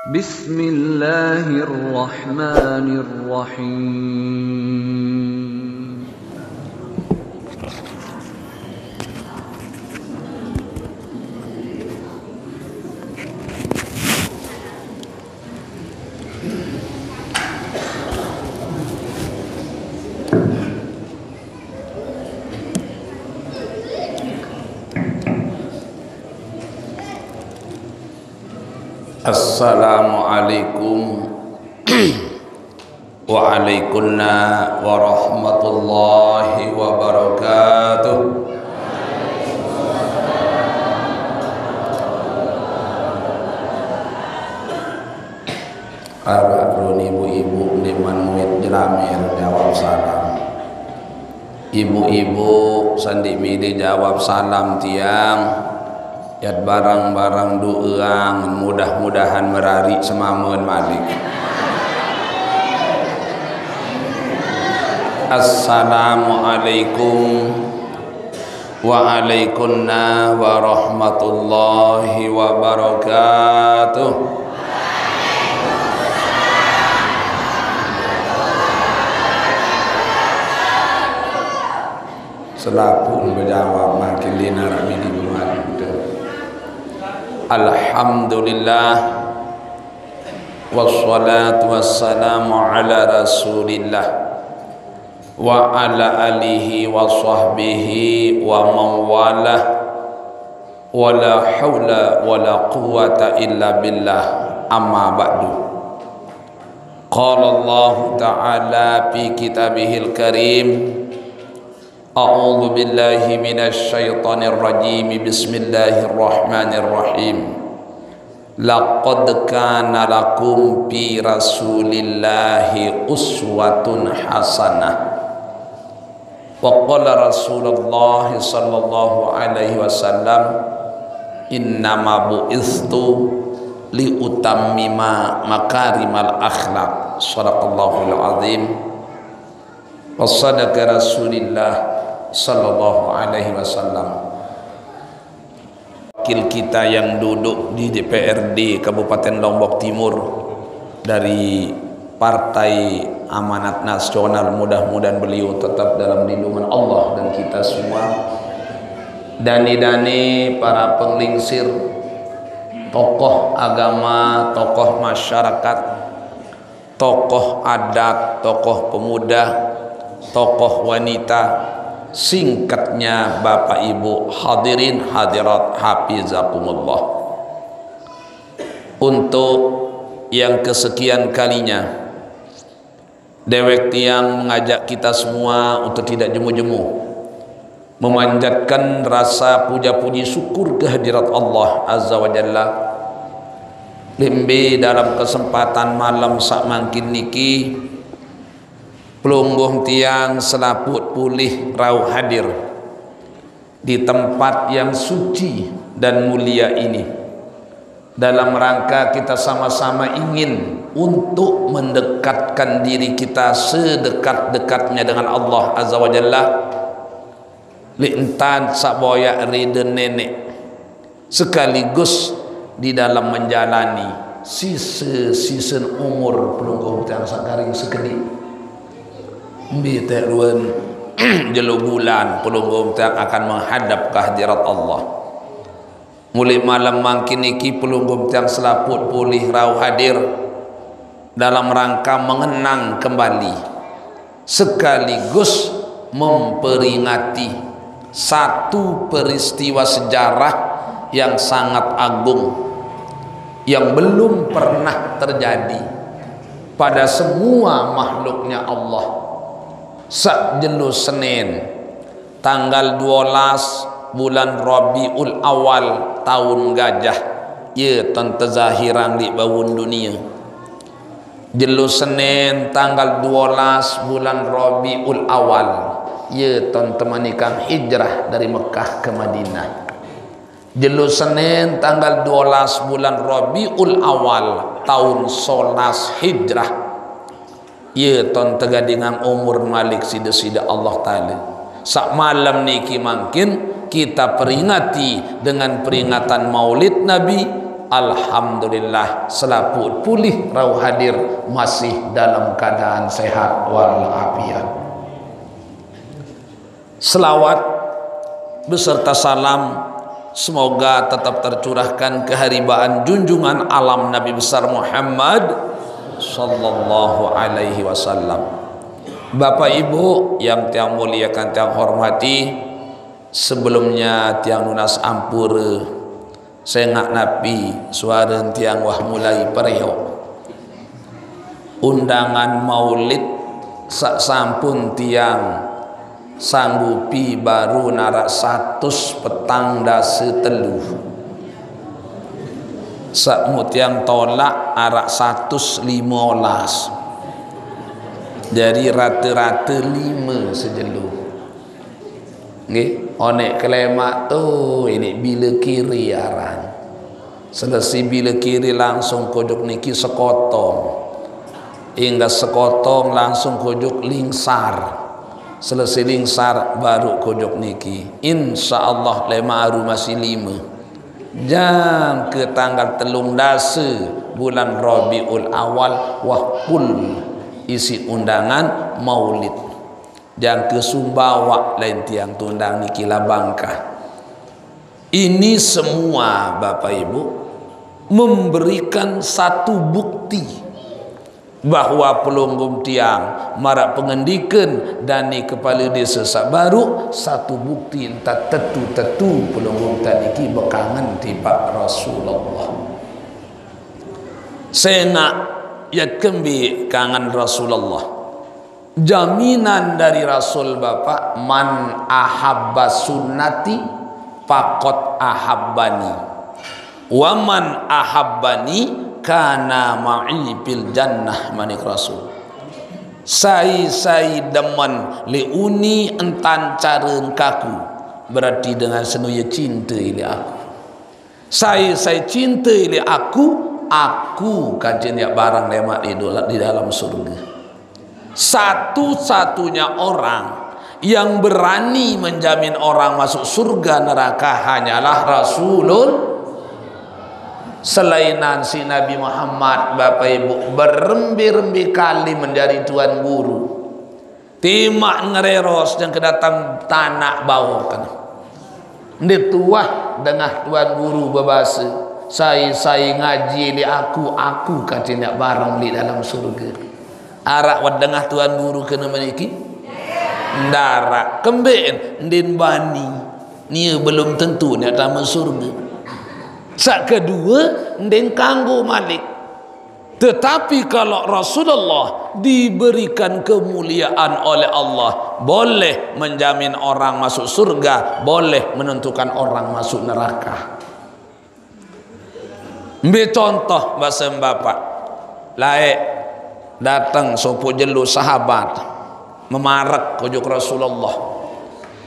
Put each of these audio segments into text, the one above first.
Bismillahirrahmanirrahim. Assalamualaikum waalaikumsalam warahmatullahi wabarakatuh. Arun ibu-ibu liman muid jelamir jawab salam. Ibu-ibu sandi midi jawab salam tiang. Yat barang-barang dueang mudah-mudahan merari semamun malik. Assalamualaikum waalaikumsalam warahmatullahi wabarakatuh. Selapun berjawab makin dinar di bulan. Alhamdulillah wassalatu wassalamu ala rasulillah wa ala alihi wa sahbihi wa mawalah wa la hawla wa la quwata illa billah amma ba'du. Qala Allah ta'ala fi kitabihil karim, a'udzu billahi minasy syaithanir rajim. Bismillahirrahmanirrahim. Laqad kana lakum fi rasulillahi uswatun hasanah. Wa qala Rasulullah sallallahu alaihi wasallam, innama bu'istu li utammima makarimal akhlaq. Shadaqallahul azim. Wa sadaqa Rasulillah sallallahu alaihi wasallam. Wakil kita yang duduk di DPRD Kabupaten Lombok Timur dari Partai Amanat Nasional, mudah-mudahan beliau tetap dalam lindungan Allah dan kita semua. Dani-dani para penglingsir, tokoh agama, tokoh masyarakat, tokoh adat, tokoh pemuda, tokoh wanita, singkatnya Bapak Ibu hadirin hadirat hafizakumullah. Untuk yang kesekian kalinya dewek tiang mengajak kita semua untuk tidak jemu-jemu memanjatkan rasa puja-puji syukur kehadirat Allah Azza wa Jalla. Lembe dalam kesempatan malam sak mangkin niki pelungguh tiang selaput pulih rauh hadir di tempat yang suci dan mulia ini dalam rangka kita sama-sama ingin untuk mendekatkan diri kita sedekat-dekatnya dengan Allah Azza wa Jalla. Lintan saboya riden nenek sekaligus di dalam menjalani sisa-sisa umur pelungguh tiang sakaring sekedip mbite luan jelo bulan pelunggum tak akan menghadap kehadirat Allah. Mulai malam mangkin iki pelunggum tak selaput pulih rauh hadir dalam rangka mengenang kembali sekaligus memperingati satu peristiwa sejarah yang sangat agung yang belum pernah terjadi pada semua makhluknya Allah. Sak jelu Senin tanggal 12 bulan Rabiul Awal tahun gajah ye tante zahiran di bawun dunia. Jelu Senin tanggal 12 bulan Rabiul Awal ye tante manikang hijrah dari Mekah ke Madinah. Jelu Senin tanggal 12 bulan Rabiul Awal tahun 11 hijrah ye ton tegadingan umur malik sida-sida Allah Ta'ala. Sak malam niki mungkin kita peringati dengan peringatan maulid Nabi Alhamdulillah selaput pulih rau hadir masih dalam keadaan sehat walafiat. Selawat beserta salam semoga tetap tercurahkan keharibaan junjungan alam Nabi besar Muhammad sallallahu alaihi wasallam. Bapak Ibu yang tiang muliakan tiang hormati, sebelumnya tiang lunas ampura saya ngak napi suara tiang wah mulai periok undangan maulid sak sampun tiang sanggupi baru narak 100 petang dase telu sak mutiang tolak arak 115 jadi rata-rata 5 sejelu nggih onek kelemak tu ini bila kiri aran selesai bila kiri langsung kojok niki sekotong hingga sekotong langsung kojok lingsar selesai lingsar baru kojok niki insyaallah lema aru masih 5 jam ke tanggal telung dase bulan Rabiul Awal wahkul isi undangan maulid yang ke Sumbawa lain tiang tundang niki Bangka. Ini semua Bapak Ibu memberikan satu bukti bahwa pelunggum tiang marak pengendikan dan ni kepala desa baru satu bukti entah tetu pelunggum taniki bekangan tiba Rasulullah. Saya nak ya kembi kangen Rasulullah. Jaminan dari Rasul Bapak, man ahabba sunnati faqad ahabbani wa man ahabbani kana ma'i fil jannah manik Rasul. Sai demen liuni entan caren kaku berarti dengan senuya cinta ili aku. Sai cinta ili aku kajian ya barang lemak di dalam surga. Satu-satunya orang yang berani menjamin orang masuk surga neraka hanyalah Rasulullah. Selainan si Nabi Muhammad Bapak Ibu berembi-rembi kali menjadi tuan guru timak ngereros dan kedatang tanah bawah kan dituah dengan tuan guru berbahasa saya ngaji di aku katanya barang di dalam surga. Arak wadengah tuan guru kena meniki ndarak kemben ndin bani ni belum tentu ni tamu surga. Sak kedua ndin kanggo malik. Tetapi kalau Rasulullah diberikan kemuliaan oleh Allah, boleh menjamin orang masuk surga, boleh menentukan orang masuk neraka. Ambil contoh bahasa Bapak laik datang sopo jelu sahabat memarak kojok Rasulullah,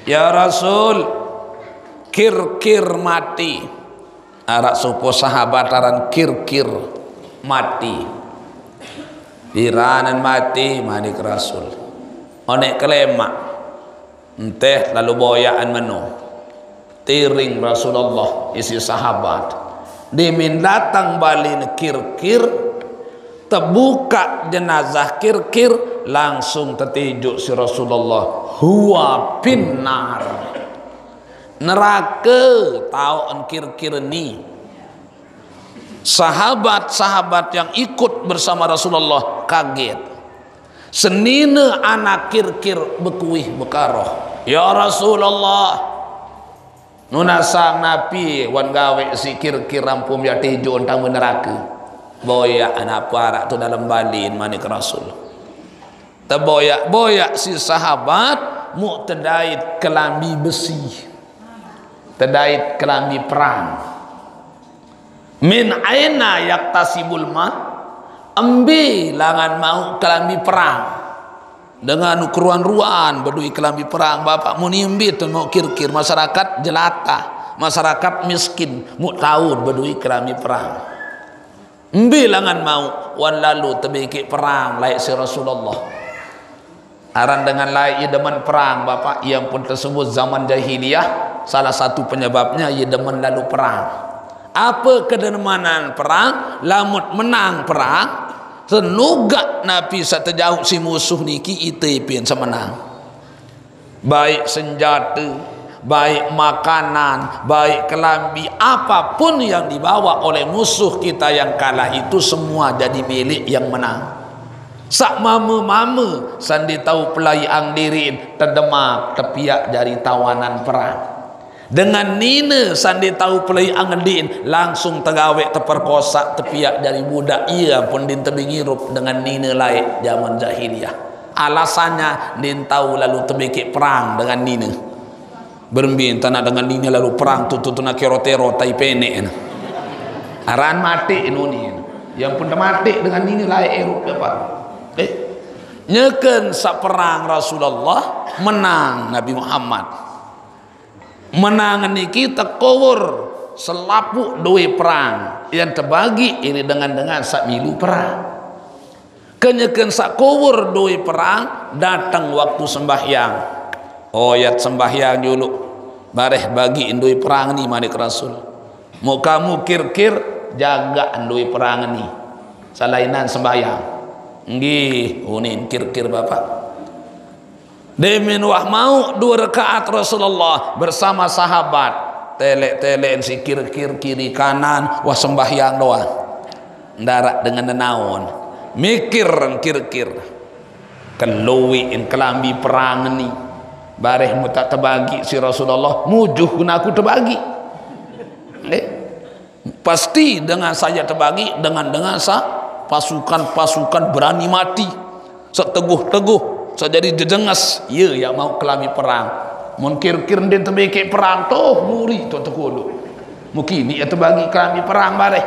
ya Rasul kir mati arak sopo sahabat aran kir mati diranan mati manik Rasul onek kelemak enteh lalu boyaan menu tiring Rasulullah isi sahabat dimin datang balin kir terbuka jenazah kir langsung tertijuk si Rasulullah huwa pinnar neraka tahu kir ni. Sahabat-sahabat yang ikut bersama Rasulullah kaget senina anak kir bekuih bekaroh ya Rasulullah nunasang napi wan gawe si kir rampum ya tijuk tentang neraka boyak anak parak tu dalam balin manik Rasul terboyak si sahabat mu terdait kelambi besi terdait kelambi perang min aina yaktasibul ma ambil langan mau kelambi perang dengan keruan-ruan berdui kelambi perang bapak mu nimbit mau kir masyarakat jelata masyarakat miskin mu tahun berdui kelambi perang bilangan mau wan lalu tebiki perang laik si Rasulullah aran dengan laik ia demen perang bapak yang pun tersebut zaman jahiliyah salah satu penyebabnya ia demen lalu perang Apa kedenmanan perang? Lamut menang perang, senugak Nabi satejauh si musuh niki ite pin semenang. Baik senjata, baik makanan, baik kelambi, apapun yang dibawa oleh musuh kita yang kalah itu semua jadi milik yang menang. Sak mama-mama sandi tahu pelai ang dirin terdemak tepiak dari tawanan perang. Dengan nina sandi tahu pelai ang din langsung tegawek terperkosa tepiak dari budak. Ia pun din tebingirup dengan nina lain zaman jahiliyah. Alasannya din tahu lalu tebikik perang dengan nina. Berembin tanah dengan nina lalu perang tutu nak kerotero tai penek. Aran mati ini. Yang pun mati dengan nina lain erup apa? Nyeken sak perang Rasulullah menang Nabi Muhammad. Menang niki tekowur selapuk dua perang yang terbagi ini dengan sak milu perang. Kenyeken sak kowur dua perang datang waktu sembahyang. Oh ya sembahyang dulu. Bareh bagi indui perang ni manik Rasul. Mau kamu kir-kir jaga indui perang ni. Salainan sembahyang. Nggih, unin kir-kir bapak. Demin wah mau 2 rakaat Rasulullah bersama sahabat. Telek-telek si kir-kir kiri kanan wah sembahyang doang. Ndarak dengan nenaon. Mikir kir-kir. Keluwiin kelambi perang ni. Bareh mu tak terbagi si Rasulullah, mujuh guna aku terbagi. Pasti dengan saya terbagi dengan sa pasukan-pasukan berani mati seteguh-teguh sejadi jejengas ya yang mau kelami perang mungkir-kir din tebeke perang toh muri to tekulu mungkin ya terbagi kelami perang bareh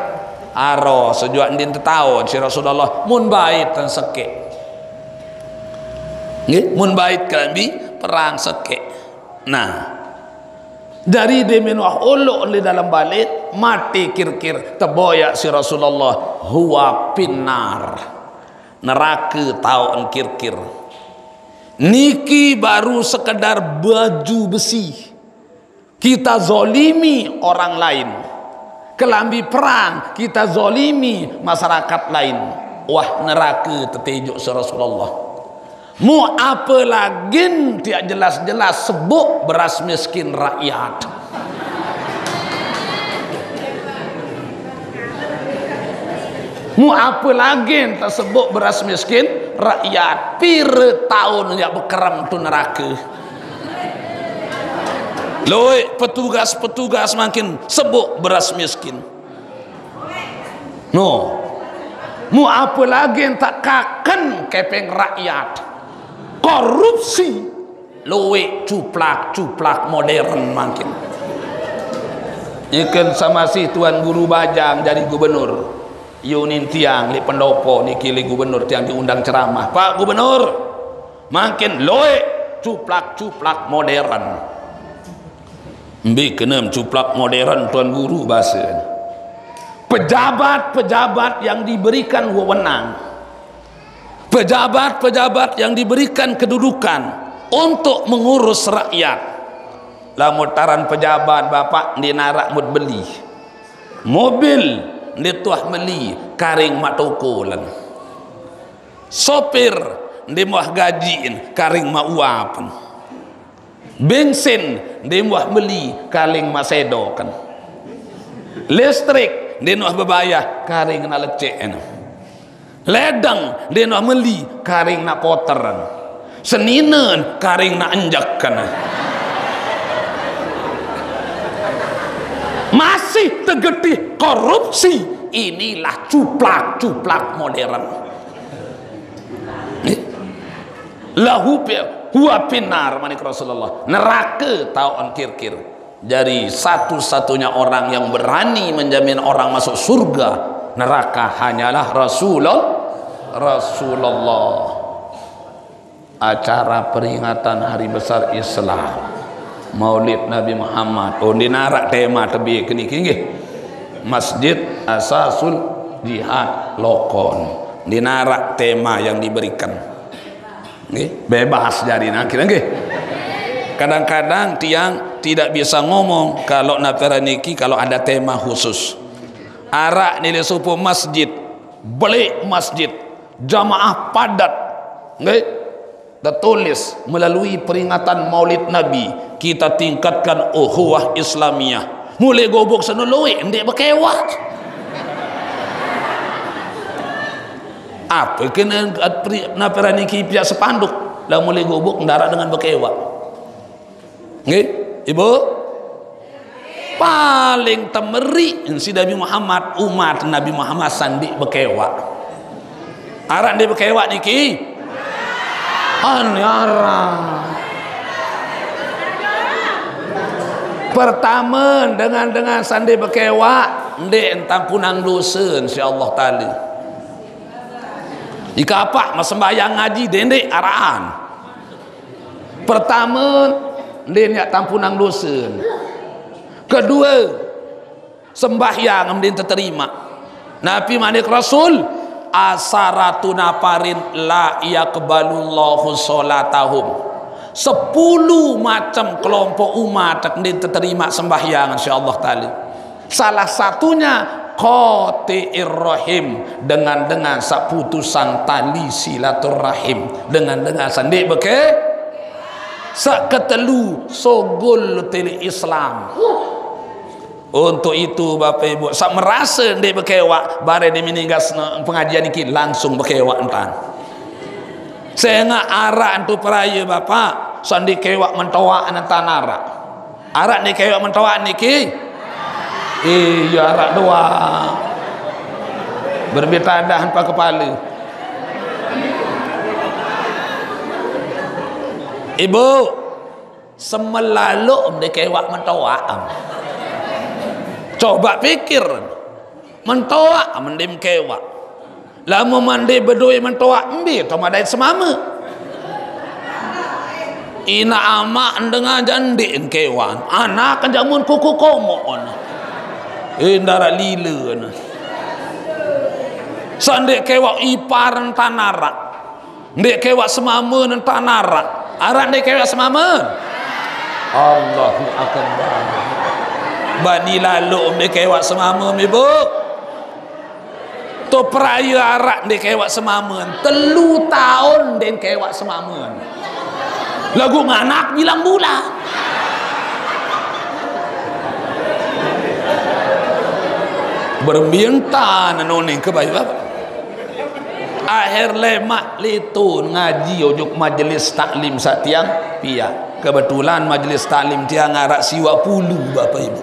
aro sejuak din tetahun si Rasulullah mun bait dan seke nggih mun bait kelami perang seke. Nah dari demenuah ulu di dalam balik mati kir-kir terboyak si Rasulullah huwa pinar neraka tahu kir-kir niki baru sekedar baju besi kita zolimi orang lain kelambi perang kita zolimi masyarakat lain wah neraka tertejuk si Rasulullah. Mu apa lagi tidak jelas-jelas sebut beras miskin rakyat. Mu apa lagi tersebut beras miskin rakyat. Pira tahun yang berkeram tu neraka. Loi petugas-petugas makin sebut beras miskin. No. Mu apa lagi tak kaken kepeng rakyat. Korupsi loe cuplak modern makin ikan sama si Tuan Guru Bajang jadi gubernur yunin tiang li pendopo niki li gubernur tiang diundang ceramah Pak Gubernur makin loe cuplak modern mbi kenem cuplak modern Tuan Guru bahasa pejabat-pejabat yang diberikan wewenang pejabat-pejabat yang diberikan kedudukan untuk mengurus rakyat. Lamutaran pejabat bapak dinarak mud beli mobil dituah beli karing mak tokolan sopir dimuah gajiin karing mak uapan bensin dimuah beli karing mak sedokan listrik dimuah bebayah karing na lecek ledang dia nak meli karing nak kotoran seninen karing nak enjakkan masih tergetih korupsi inilah cuplak modern lahu huwa pinar manik Rasulullah neraka tahu kir-kir dari satu-satunya orang yang berani menjamin orang masuk surga neraka hanyalah Rasulullah. Acara peringatan hari besar Islam Maulid Nabi Muhammad dinarak tema tebi kini Masjid Asasul Jihad Lokon dinarak tema yang diberikan bebas dari akhirnya kadang-kadang tiang tidak bisa ngomong kalau napera niki kalau ada tema khusus. Arak nilai supu masjid, balik masjid, jamaah padat, nggak? Tertulis melalui peringatan Maulid Nabi kita tingkatkan ukhuwah Islamiyah. Mulai gobok senului, ndek berkewak. Apa kena napera niki pihak sepanduk lah mulai gobok ndarak dengan berkewak. Nggih, Ibu? Paling temeri si Nabi Muhammad, umat Nabi Muhammad sandi berkewak. Arak dia berkewak niki? Arah. Pertama dengan sandi berkewak, ndek entang punang dosa insyaallah taala. Jika apa mas sembahyang ngaji dendek arahan. Pertama dia niat tampunang dosa. Kedua sembahyang mending terterima. Nabi manik Rasul asaratuna parin la yaqbalullahu sholatahum. 10 macam kelompok umat mending terterima sembahyang insyaallah taala. Salah satunya qati'ir rahim, dengan saputusan tali silaturahim, dengan sandik beke saketelu sogol tili Islam. Untuk itu Bapak Ibu sak merasa ndek berkewak bare di mininggas pengajian iki langsung berkewak entan. Saya ngak arak antu peraya Bapak sandi kewak mentawak entan arak. Arak ni kewak mentawak niki iya arak doa berbeda hanpa kepala. Ibu semelaluk dia kewak mentawak. Coba pikir mentawak mendim kewak lama mandi berdui mentawak ambil tomadai semama ina amak dengan jandik kewan anak kan jamun kuku komon indara lila sandek kewak ipar tanara ndek kewak semama tanara arak ndek kewak semama Allahu akbar bani lalu ndek kewak semama ibu to peraya arak ndek kewak semama 3 tahun ndek kewak semama lagu nganak bilang bulan berminta nanoning ke bayi bapak akhir lemak litun ngaji ujuk majelis taklim satiang pia kebetulan majelis taklim tiang arak siwa pulu bapak ibu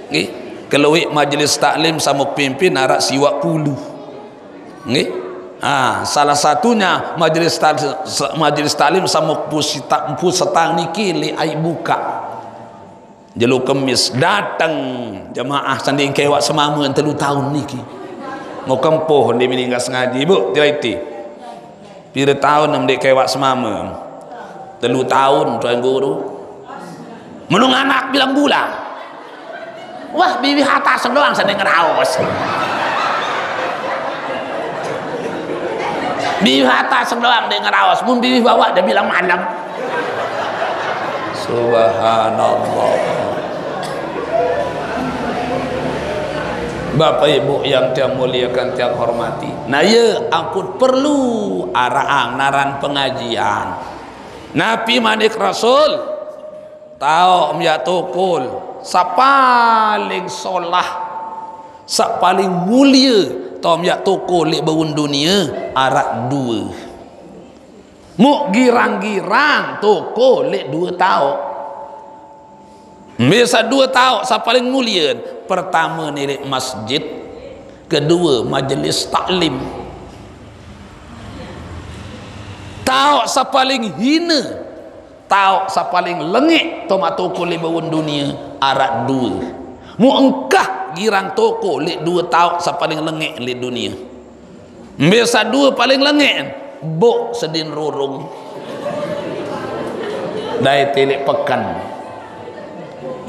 nggih keluik majelis taklim sama pimpin arak siwa pulu nggih salah satunya majelis taklim sama pusetang niki li ai buka Jelu Kemis datang jemaah sanding kewak semama 3 tahun niki mau kempoh dia meninggal sengaji ibu tiraiti pira tahun nam dek kewak semama 3 tahun tuan guru menung anak bilang bulan wah bibi hata sedoang sanding ngeraos bibi hata sedoang dia ngeraos mun bibi bawa dia bilang malam subhanallah. Bapak Ibu yang tiang muliakan tiang hormati, nah ya angkut perlu araang naran pengajian Nabi manik Rasul tahu ya tukul sapaling solah sapaling mulia tahu ya tukul li bawun dunia arak 2 mu girang-girang tukul li 2 tahun biasa 2 tahun sapaling mulia pertama nilai masjid, kedua majelis taklim. Tahu sapaling hina, tahu sapaling lengit tomato ko libawun dunia arak 2. Mu engkah girang toko li 2 tahu sapaling lengit li dunia. Biasa 2 paling lengit, bok sedin rurung. Dai telik pekan.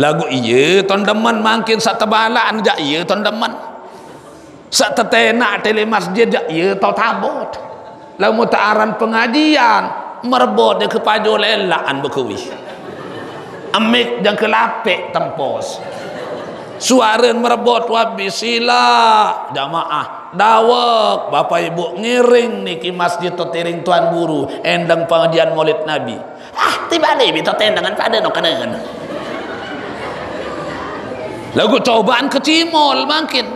Lagu iya tondeman makin sak tebalaan jak iya tondeman sak tetenak tele masjid jak iya tau tabot lamu taaran pengajian merbot dia kepajo lelaan berkuih amik jang kelapek tempos suara merebut wabi sila jamaah dawak bapak ibu ngiring niki masjid totiring tuan guru endang pengajian maulid nabi tiba nih bito tendangan pada no kanan lagu cobaan kecimol makin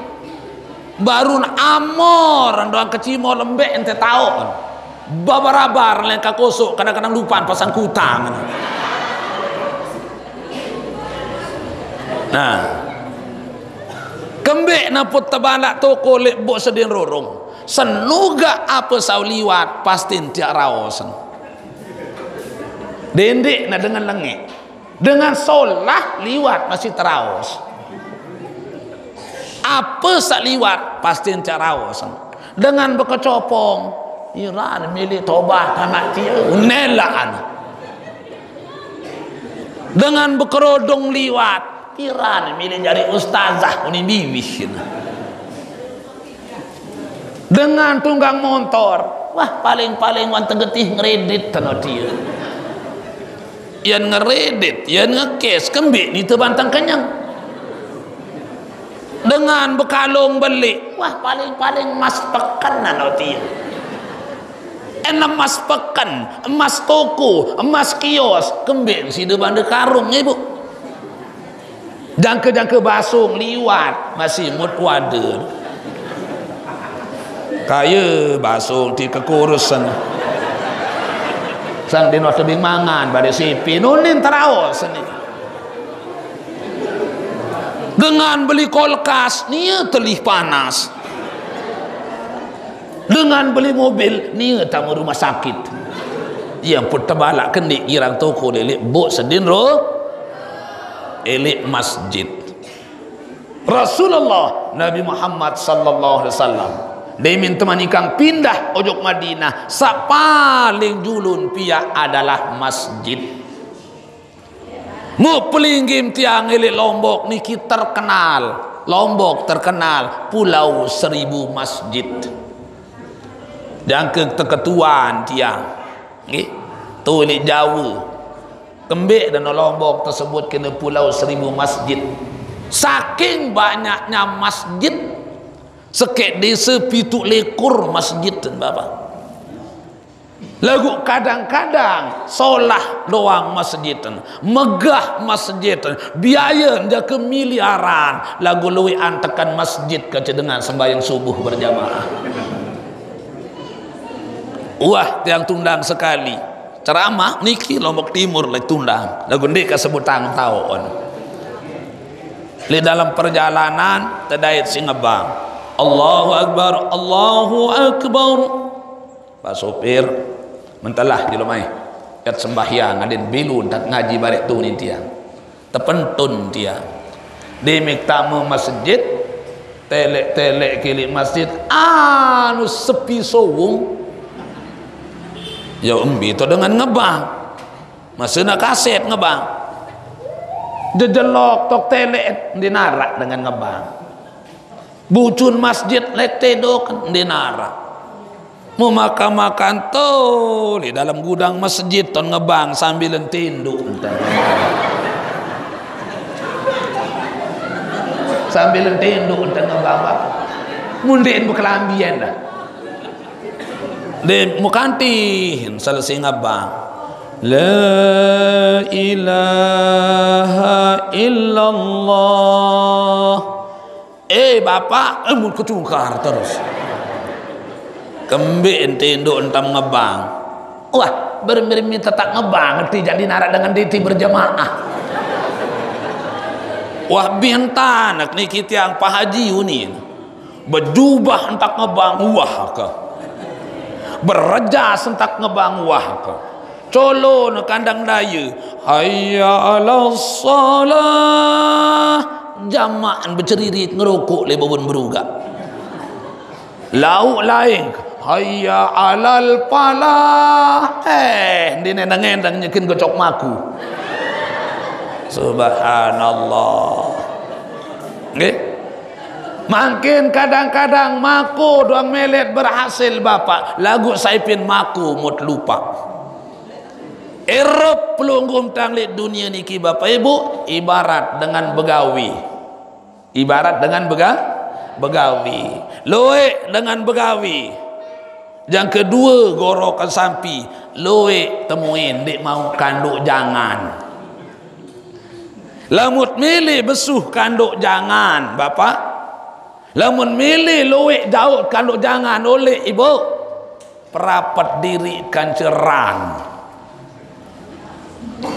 baru amor doang kecimol lembek ente tahu babarabar lengkak kosok kadang-kadang lupa pasang kutang nah kembek naput tebalak toko lebok sedin rorong senuga apa sau liwat pasti tiak rawasan dendek na dengan lengek dengan solah liwat masih terawas apa sak liwat pasti tiak rawasan dengan bekecopong iran milik tobat anak dia unelaan dengan bekerodong liwat iran milik jari ustazah uni bibis dengan tunggang motor wah paling-paling wan tegetih ngeredit tanah dia yang ngeredit yang ngekes kembik ni terbantang kenyang dengan bekalung beli wah paling-paling emas pekan nanti emas pekan emas toko emas kios kembing si depan de karung ibu jangke-jangke basung liwat masih mut wader kaya basung di kekurusan sang dino tebing mangan pada sipi nunin terawas ni dengan beli kulkas nia telih panas dengan beli mobil nia tamu rumah sakit yang pertebalak kenik irang toko lelik bok sedin roh elik masjid Rasulullah Nabi Muhammad sallallahu alaihi wasallam dia minta manikang pindah ojok Madinah sak paling julun pia adalah masjid mu pelinggim tiang elik Lombok niki terkenal Lombok terkenal pulau 1000 masjid yang keketuaan tiang nggih tu elik Jawa kembek dan Lombok tersebut kena pulau 1000 masjid saking banyaknya masjid sekek desa pitu lekur masjid dan bapak lagu kadang-kadang solah doang masjid megah masjid biaya jaga miliaran lagu luwi antekan masjid kaca dengan sembahyang subuh berjamaah wah tiang tundang sekali ceramah niki Lombok Timur lek tundang lagu ndek kasebut tahun di dalam perjalanan tedait singebang Allahu Akbar Allahu Akbar Pak sopir mentelah di lumai kat sembahyang adin bilun tak ngaji balik tu ni tiang terpentun dia di miktamu masjid telek kilik masjid anu sepi sowung ya umbi tu dengan ngebang masih nak kaset ngebang jejelok tok telek dinarak dengan ngebang bucun masjid letedok dinarak mau makan-makan tuh di dalam gudang masjid ton ngebang sambil tinduk sambil tinduk entah ngebang mundiin berkelambian dah di mukantin selesai ngebang la ilaha illallah bapak mau kecungkar terus kembik tinduk entam ngebang wah bermir-mir tetap ngebang ngerti jadi narak dengan diti berjamaah wah bintan ni kita yang Pak Haji Unin berjubah entak ngebang wah ke berejas entak ngebang wah ke colo na kandang daya hayya ala salah jamaan berceririt ngerokok lebabun beruga lauk lain hayya alal palah dia nendang-nendang nyekin gocok maku subhanallah nggih makin kadang-kadang maku doang melet berhasil bapak lagu saipin maku mut lupa Erop pelunggum tanglit dunia niki Bapak Ibu ibarat dengan begawi. Ibarat dengan begawi. Loe dengan begawi. Yang kedua gorokan sampi. Loe temuin dek mau kanduk jangan. Lamut milih besuh kanduk jangan Bapak. Lamun milih loe jauh kanduk jangan oleh ibu. Perapat diri kanceran.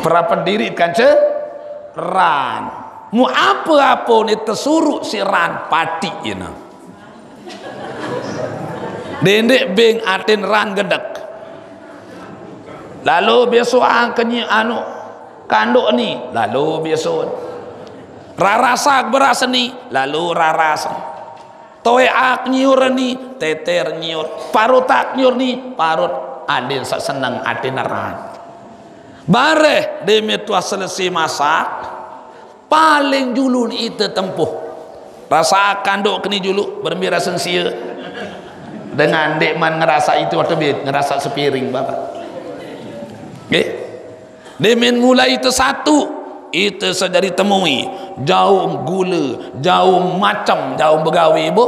Perapat diri kanceran. Mu apa-apa ni tersuruh si ran pati ina. Dendek beng atin ran gedek. Lalu besok angkenyi anu kanduk ni, lalu besok rarasak beras ni, lalu rarasan. Toeak nyiur ni, teter nyiur. Parutak nyiur ni, parut adin senang atin ran. Bareh demi tua selesai masak, paling julun itu tempuh. Rasa kanduk kini julu bermira sensia. Dengan dek man ngerasa itu atau bed ngerasa sepiring Bapak. Okay? Demin mulai itu satu itu saja ditemui jauh gula, jauh macam, jauh begawi ibu.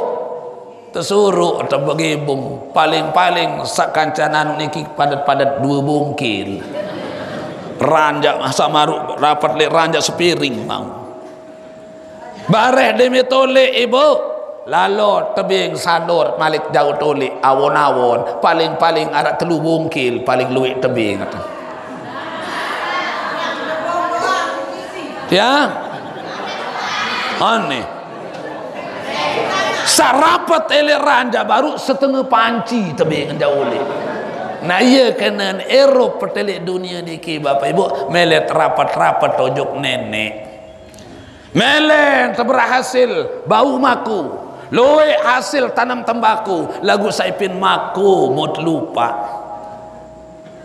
Tersuruh atau begebung paling-paling sakancanan niki padat-padat 2 bungkil. Ranjak masa maru rapat le ranjak sepiring mau. Bareh demi tole ibu. Lalu tebing sador malik jauh tole awon-awon paling-paling ada 3 bungkil paling luik tebing. Ya. Aneh. Sarapat ele ranjak baru setengah panci tebing jauh le. Nah iya kena Eropa petelik dunia niki Bapak Ibu melet rapat-rapat tojok nenek melen terberhasil bau maku loe hasil tanam tembaku lagu saipin maku mut lupa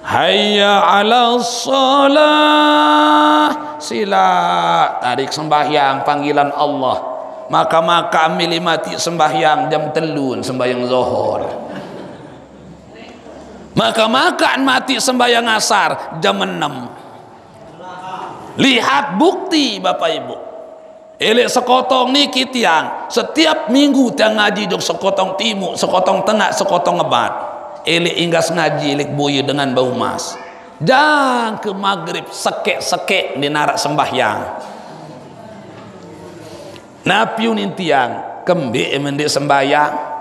hayya ala shalah sila tarik sembahyang panggilan Allah maka ambil mati sembahyang jam 3 sembahyang zuhur. Maka mati sembahyang asar jam 6. Lihat bukti Bapak Ibu. Elek sekotong niki tiang setiap minggu tiang ngaji dok sekotong timur, sekotong tengah, sekotong ngebat. Elek inggas ngaji elek boye dengan bau mas. Jang ke maghrib sekek-sekek di narak sembahyang. Napiunin tiang kembe mendek sembahyang.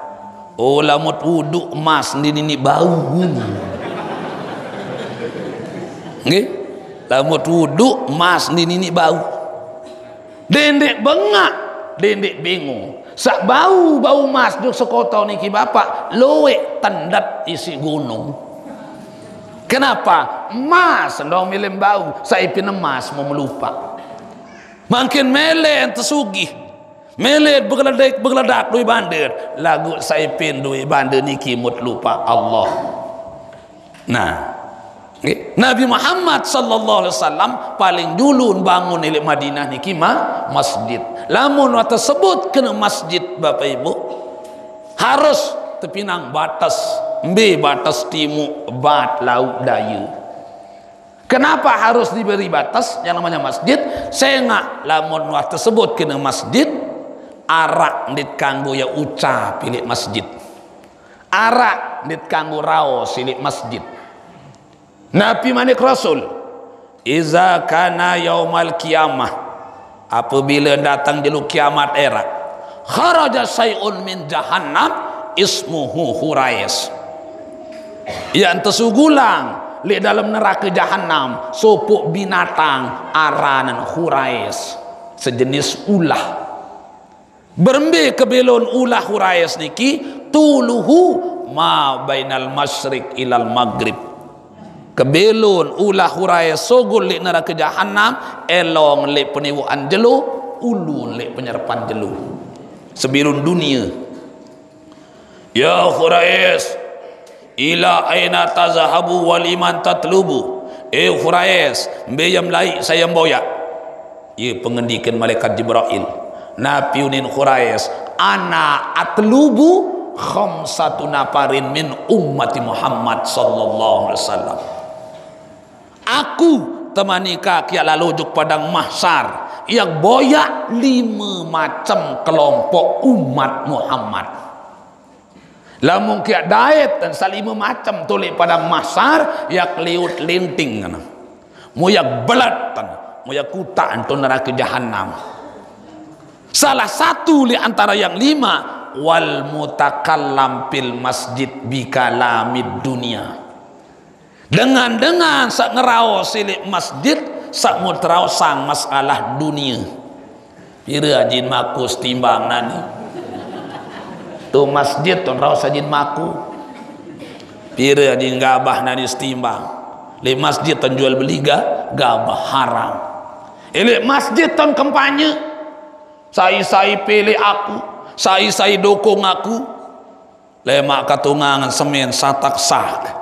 Oh lamut wuduk emas ini bau. Nggih. Lamut wuduk emas ini bau. Dendek bengak, dendek bingung. Sak bau emas duk sekotong niki Bapak loe tendat isi gunung. Kenapa? Emas ndong milim bau, saipin emas mau melupa. Makin mele ente sugih. Melet bergeledak dui bandir lagu saipin dui bandir niki mut lupa Allah. Nah Nabi Muhammad sallallahu alaihi wasallam paling dulu bangun di Madinah niki masjid. Lamun wa tersebut kena masjid Bapak Ibu harus tepinang batas batas timu bat laut dayu. Kenapa harus diberi batas yang namanya masjid? Sehingga lamun wa tersebut kena masjid arak dit kanggo ya ucap pilih masjid, arak dit kanggo raos pilih masjid. Nabi manik Rasul iza kana yaumal kiamah apabila datang jelu kiamat era kharaja sayun min jahannam ismuhu Hurais yang tersugulang li dalam neraka jahannam sopuk binatang aranan Hurais sejenis ulah. Berembe kebelon ulah Hurais niki tuluhu ma bainal masyriq ilal maghrib. Kebelon ulah Hurais sogol li neraka jahannam elong li peniwaan jelu ulun li penyerpan jelu sebelum dunia. Ya Hurais ila aina tazahabu wal iman tatlubu. Hurais mbeyam lai saya boya. Ye pengendikan malaikat Jibril. Napiunin Hurais ana atlubu khamsatu nafarin min ummati Muhammad sallallahu alaihi wasallam. Aku temani kaki lalu juk padang mahsyar yang boyak 5 macam kelompok umat Muhammad. Lamun kia daet dan 5 macam tulik padang mahsyar yak liut linting kana. Moyak belat tan, moyak kuta antu neraka jahanam. Salah satu di antara yang 5, wal mutakallam fil masjid bi kalamid dunia. Dengan sak ngerao silik masjid sak mutrao sang masalah dunia. Pira jin maku timbang nani. Tu masjid tu rao sajin maku. Pira jin gabah nani timbang. Le masjid tu jual beli gabah haram. Ele masjid tu kampanye. Saya pilih aku, saya dukung aku. Lemak katungangan semen satak sak.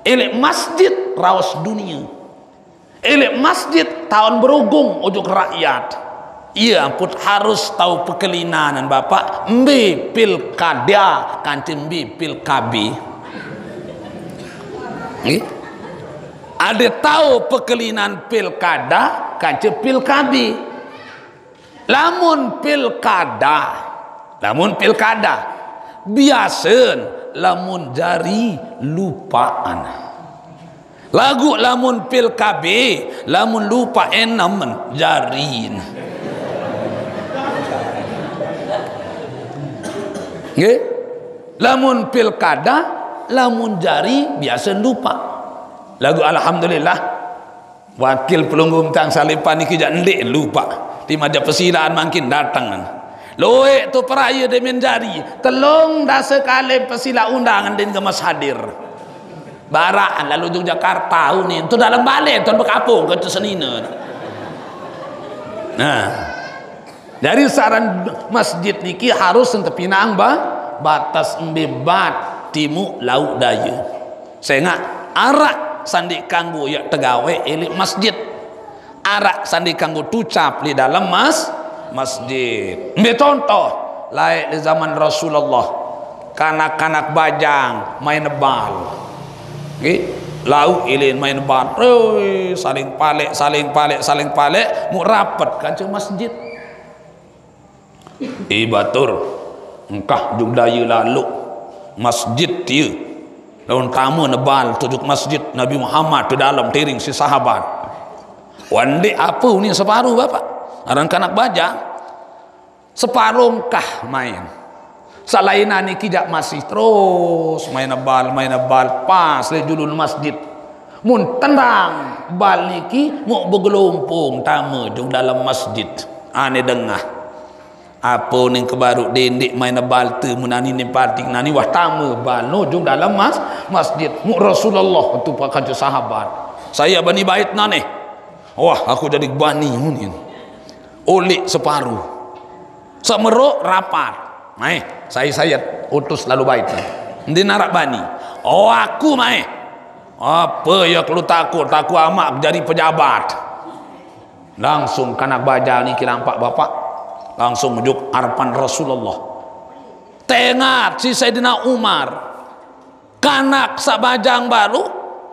Elek masjid raos dunia. Elek masjid tahun berugung ujuk rakyat. Ia pun harus tahu pekelinan bapak. Mbe pilkada kantin mbe pilkabi. Ada tahu pekelinan pilkada kantin pilkabi. Lamun pilkada biasen lamun jari lupaan. Lagu lamun pil KB lamun lupa enam jarin. Nggih? Lamun pilkada lamun jari biasa lupa. Lagu alhamdulillah wakil pelunggum tang salipan iki jak ndik lupa. Di maja persilaan makin datang. Loe tu peraya demen jari telung dah sekali pesila undangan dan kemas hadir baraan lalu ujung Jakarta ni tu dalam balik tuan berkapung ke Senina. Nah dari saran masjid niki harus terpinang batas embebat timu laut daya. Saya ingat arak sandi kanggo ya tegawe elik masjid, arak sandi kanggo tucap di dalam masjid. Ambil contoh lain di zaman Rasulullah, kanak-kanak bajang main bal, lau ilin main bal, saling palek mu rapat kancing masjid. Batur engkah jumlayu lalu masjid dia lawan kamu nebal tujuk masjid Nabi Muhammad di dalam tiring si sahabat wandi apa ni separuh bapak orang kanak baja separuh kah main salainan ni kijak masih terus main bal pas le julul masjid mun tenang bal niki mau bergelompong tamu di dalam masjid ane dengah apa ning kebaru dendik main bal tu munani ni pating nani wah tamu bal no jung dalam masjid mu Rasulullah tu pakai sahabat saya bani bait nane wah aku jadi bani munin olik separuh semeruk rapat mai saya utus lalu bait ndi narak bani oh aku mai apa ya kalau takut amak jadi pejabat langsung kanak baja ni nampak bapak langsung ujuk harapan Rasulullah tengah si Sayyidina Umar kanak sabajang baru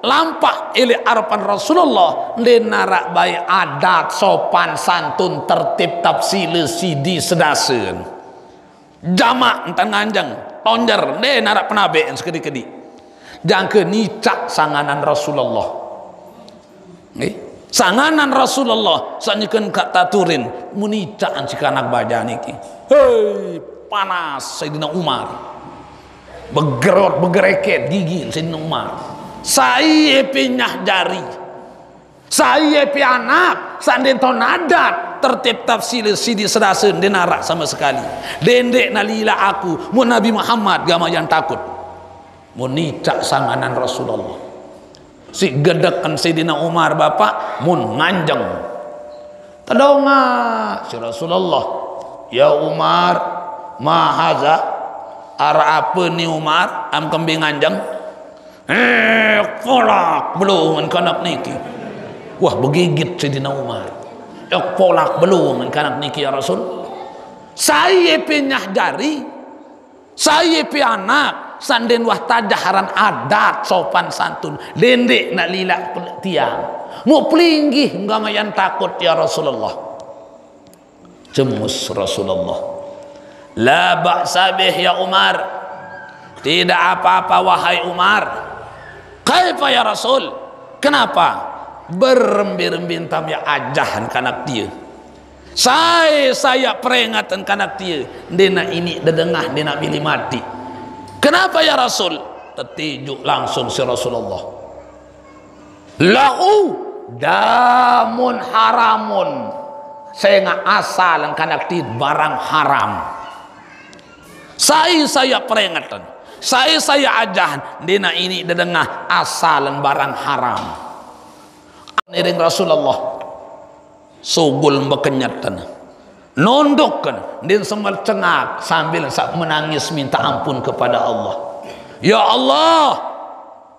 lampak ili harapan Rasulullah di narak baik adat sopan santun tertib tafsil sidi sedasen jamak entan nganjang tonjer de narak penabe sekedi-kedi jangke nicak sanganan Rasulullah sanganan Rasulullah sanyikan kata turin municaan si kanak baja niki hei panas Sayyidina Umar begereket gigil Sayyidina Umar saya pinyah jari saya pi anak sanden ton adat tertib tafsil sidi sedasen denarak sama sekali dendek nalila aku mun Nabi Muhammad gama yang takut municak sanganan Rasulullah si gedekan Sayyidina Umar bapak mun nganjeng tadonga si Rasulullah ya Umar mahaza ara apa ni Umar am kembing nganjeng polak belum kanak niki wah begigit Sayyidina Umar polak belum kanak niki ya Rasul saya pinyah jari saya pi anak sanden wah tajaharan adat sopan santun dendek nak lilak tiang Mau pelinggih enggak mayan takut ya Rasulullah. Cemus Rasulullah. La ba'sa bih ya Umar. Tidak apa-apa wahai Umar. Kaifa ya Rasul? Kenapa? Berembi-rembi tam ya ajahan kanak dia. Saya peringatan kanak dia. Dena ini dedengah dena pilih mati. Kenapa ya Rasul? Tertijuk langsung si Rasulullah. Lahu damun haramun. Saya nggak asal kanak dia barang haram. Saya peringatan. Saya ajahan. Dena ini dedengah asalan barang haram. Niring Rasulullah sugul bekenyatan nondokkan din sembal cengak sambil menangis minta ampun kepada Allah. Ya Allah,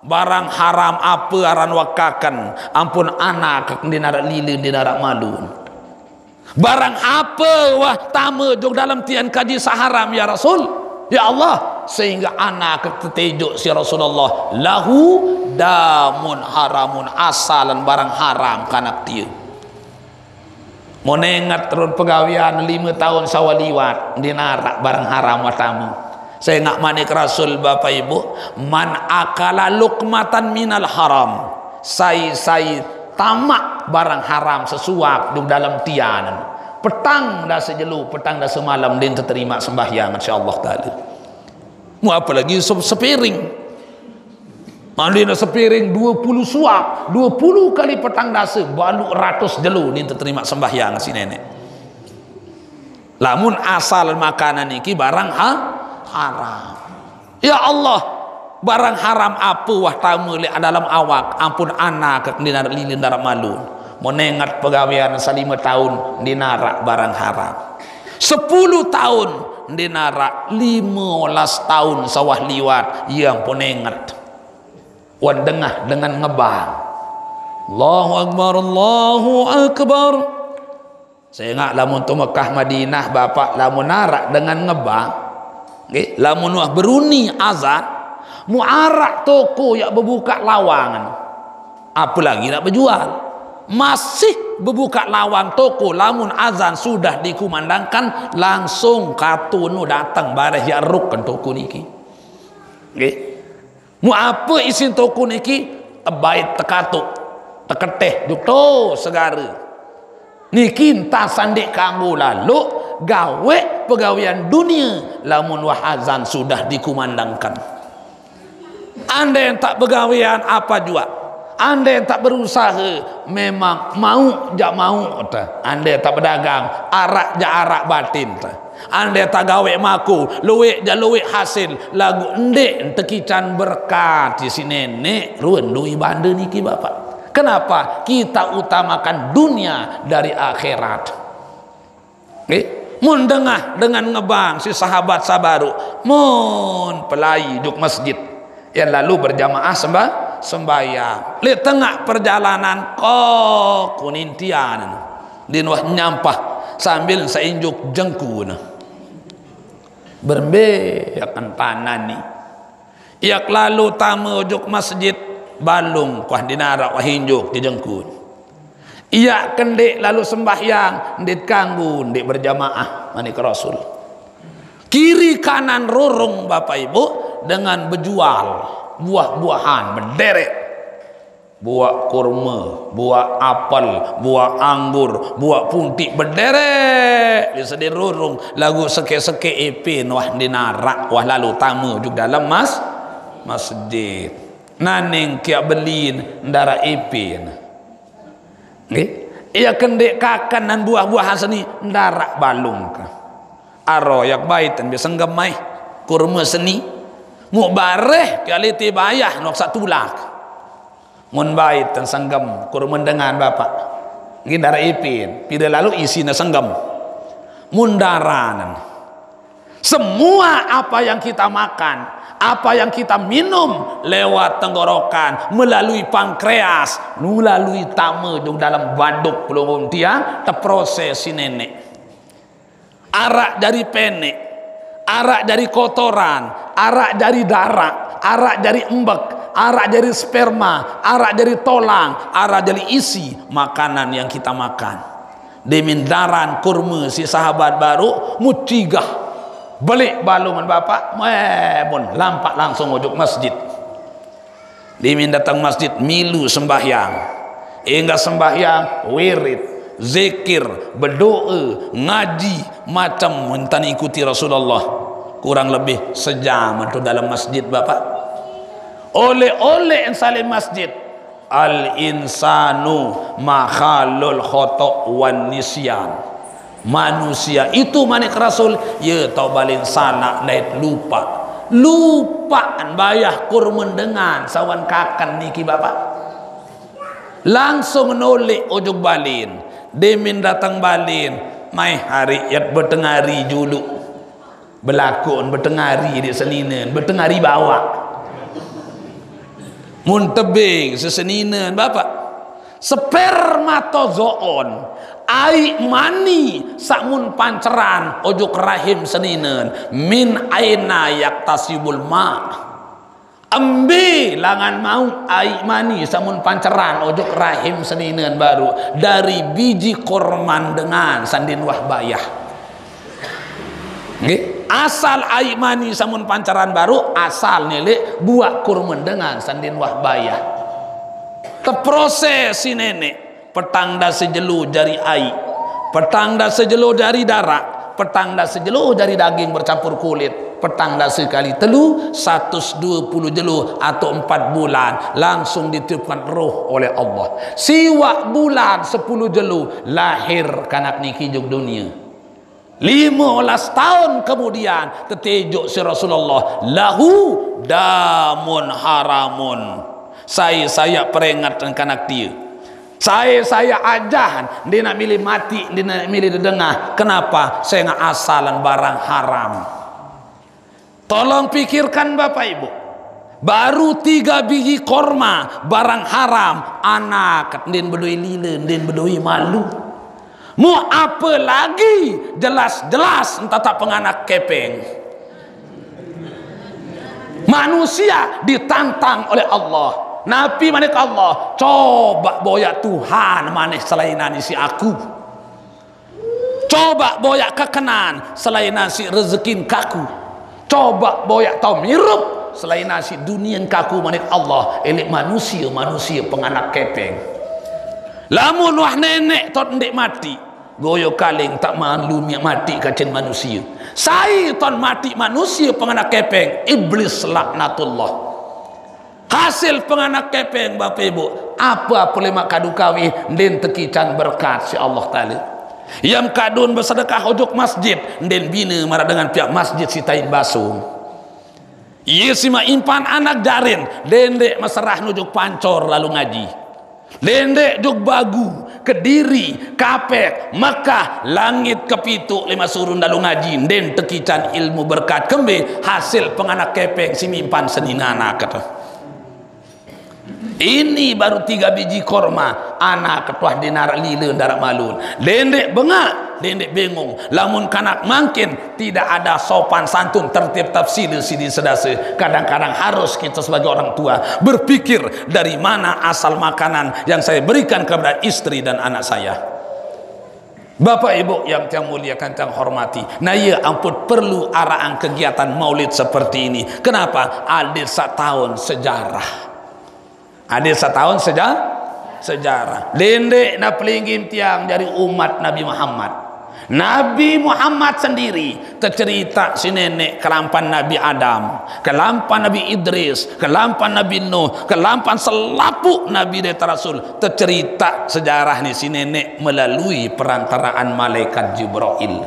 barang haram apa aran wakakan ampun anak dinara lili dinara malu. Barang apa wah tama jog dalam tian kaji saharam ya Rasul. Ya Allah, sehingga anak ketejuk si Rasulullah lahu damun haramun asalan barang haram kanak dia. Mau nengat turun pegawian 5 tahun sawaliwat dinarak barang haram watamu. Saya nak manik Rasul Bapak Ibu, man akala lukmatan minal haram. Saya tamak barang haram sesuap di dalam tianan. Petang dah sejelu, petang dah semalam dia terima sembahyang insyaallah taala. Mu apa lagi sepiring. Mandina sepiring 20 suap, 20 kali petang dasa balu 100 jelu dia terima sembahyang si nenek. Lamun asal makanan iki barang haram. Ya Allah, barang haram apa wah tamu dalam awak ampun anak dinar lilin darah malun. Menengat pegawaian 5 tahun dinarak barang haram. 10 tahun dinarak 15 tahun sawah liwat yang penengat. Wan dengah dengan ngebang. Allahu Akbar, Allahu Akbar. Saya ingat lamun tu Mekah Madinah bapak lamun narak dengan ngebang. Okay? Lamun wah beruni azan, muarak toko yang berbuka lawangan. Apa lagi nak berjual? Masih berbuka lawang toko lamun azan sudah dikumandangkan langsung katunu datang bareh ya rukkan toko niki. Okay? Mu apa isin toko niki bait tekatuk teketeh dukto segara niki entah sandik kanggo lalu gawe pegawaian dunia lamun wah azan sudah dikumandangkan. Anda yang tak pegawaian apa jua, anda yang tak berusaha memang mau jak mau ta. Anda yang tak berdagang arak jak arak batin ta. Anda yang tak gawe maku luwek jak luwek hasil lagu endek tekican berkat di sini nenek ruan lui banda niki bapak. Kenapa kita utamakan dunia dari akhirat? Mun dengah dengan ngebang si sahabat sabaru mun pelai duk masjid yang lalu berjamaah sembahyang li tengah perjalanan kok kunintian din wah nyampah sambil seinjuk jengkuna berembe akan panani yak lalu tamu juk masjid balung kuah dinara wah hinjuk di jengkun iya kendek lalu sembahyang ndik kanggu ndik berjamaah manik Rasul kiri kanan rorong Bapak Ibu dengan berjual buah-buahan berderet, buah kurma, buah apel, buah anggur, buah puntik berderet di sedir rurung lagu seke-seke ipin wah dinarak wah lalu tamu juga dalam masjid naning kia belin ndara ipin ia kendek kakan dan buah-buahan seni ndarak balung ka aro yak baitan biasa ngemai kurma seni mu bareh kali tibayah nok satulak mun bait dan sanggam kurma dengan bapak ngindara ipin pida lalu isina sanggam mundaranan semua apa yang kita makan apa yang kita minum lewat tenggorokan melalui pankreas melalui tama dalam baduk pelunggung tiang terproses si nenek arak dari penek arak dari kotoran, arak dari darah, arak dari embek, arak jadi sperma, arak jadi tolang, arak jadi isi makanan yang kita makan. Dimindaran kurma si sahabat baru mutigah balik balungan bapak pun lampak langsung ujuk masjid. Dimin datang masjid milu sembahyang, hingga sembahyang wirid, zikir, berdoa, ngaji macam mentan ikuti Rasulullah kurang lebih sejam itu dalam masjid bapak. Oleh-oleh yang saling masjid, al insanu makhalul khotok wan nisyan. Manusia itu manik Rasul ya tau balin salah lait lupaan bayah kur mendengan sawan kakan niki bapak langsung nolek ujung balin demin datang balin mai hari yat bertengari julu belakon bertengari di seninen bertengari bawa mun tebing seseninen bapak spermatozoon ai mani sakmun panceran ojuk rahim seninen min aina yaktasibul ma ambe langan mau ai mani sakmun panceran ojuk rahim seninen baru dari biji korman dengan sandin wahbayah. Nggih, asal ai mani samun pancaran baru asal nilai buat kurman dengan sandin wahbayah. Terproses si nenek petang dah sejelu jari ai, petang dah sejelu jari darah, petang dah sejelu jari daging bercampur kulit, petang dah sekali telu 120 jelu atau 4 bulan langsung ditiupkan roh oleh Allah. Siwak bulan 10 jelu lahir kanak niki juk dunia. 15 tahun kemudian tetejuk si Rasulullah lahu damun haramun. Saya peringatkan kanak dia. Saya ajahan dia nak milih mati, dia nak milih dengah. Kenapa? Saya nak asalan barang haram. Tolong pikirkan Bapak Ibu. Baru 3 biji korma barang haram, anak din bedoi lila, din bedoi malu. Mau apa lagi? Jelas-jelas entah tak penganak kepeng. Manusia ditantang oleh Allah. Nabi manik Allah, coba boyak Tuhan manik selainan isi aku. Coba boyak kekenan selainan si rezekin kaku. Coba boyak tau mirup selainan si dunia kaku manik Allah. Elik manusia penganak kepeng. Lamun wah nenek tot ndek mati, goyo kaling tak malu miak mati kacen manusia. Syaitan mati manusia penganak kepeng, iblis laknatullah. Hasil penganak kepeng Bapak Ibu, apa lima kadu kawi den tekican berkat si Allah Ta'ala. Yang kadun bersedekah ujung masjid den bina marah dengan pihak masjid si tain basung. Iya si ma impan anak jarin den dek maserah nujuk pancor lalu ngaji. Den dek juk bagu Kediri, Kapek, Mekah, langit kepitu 5 surun dalu ngaji den tekican ilmu berkat kembe hasil penganak kepeng si mimpan seninana kata. Ini baru 3 biji korma anak ketuah dinar lila darat malun. Dendek bengak, dendek bingung. Lamun kanak makin tidak ada sopan santun tertib tafsir sidi sedase. Kadang-kadang harus kita sebagai orang tua berpikir dari mana asal makanan yang saya berikan kepada istri dan anak saya. Bapak Ibu yang tiang muliakan tiang hormati, nah ya ampun perlu araan kegiatan maulid seperti ini. Kenapa? Adil setahun sejarah. Ada setahun sejarah. Dendek na pelinggim tiang dari umat Nabi Muhammad. Nabi Muhammad sendiri tercerita si nenek kelampan Nabi Adam, kelampan Nabi Idris, kelampan Nabi Nuh, kelampan selapuk Nabi dan Rasul. Tercerita sejarah ni si nenek melalui perantaraan malaikat Jibril.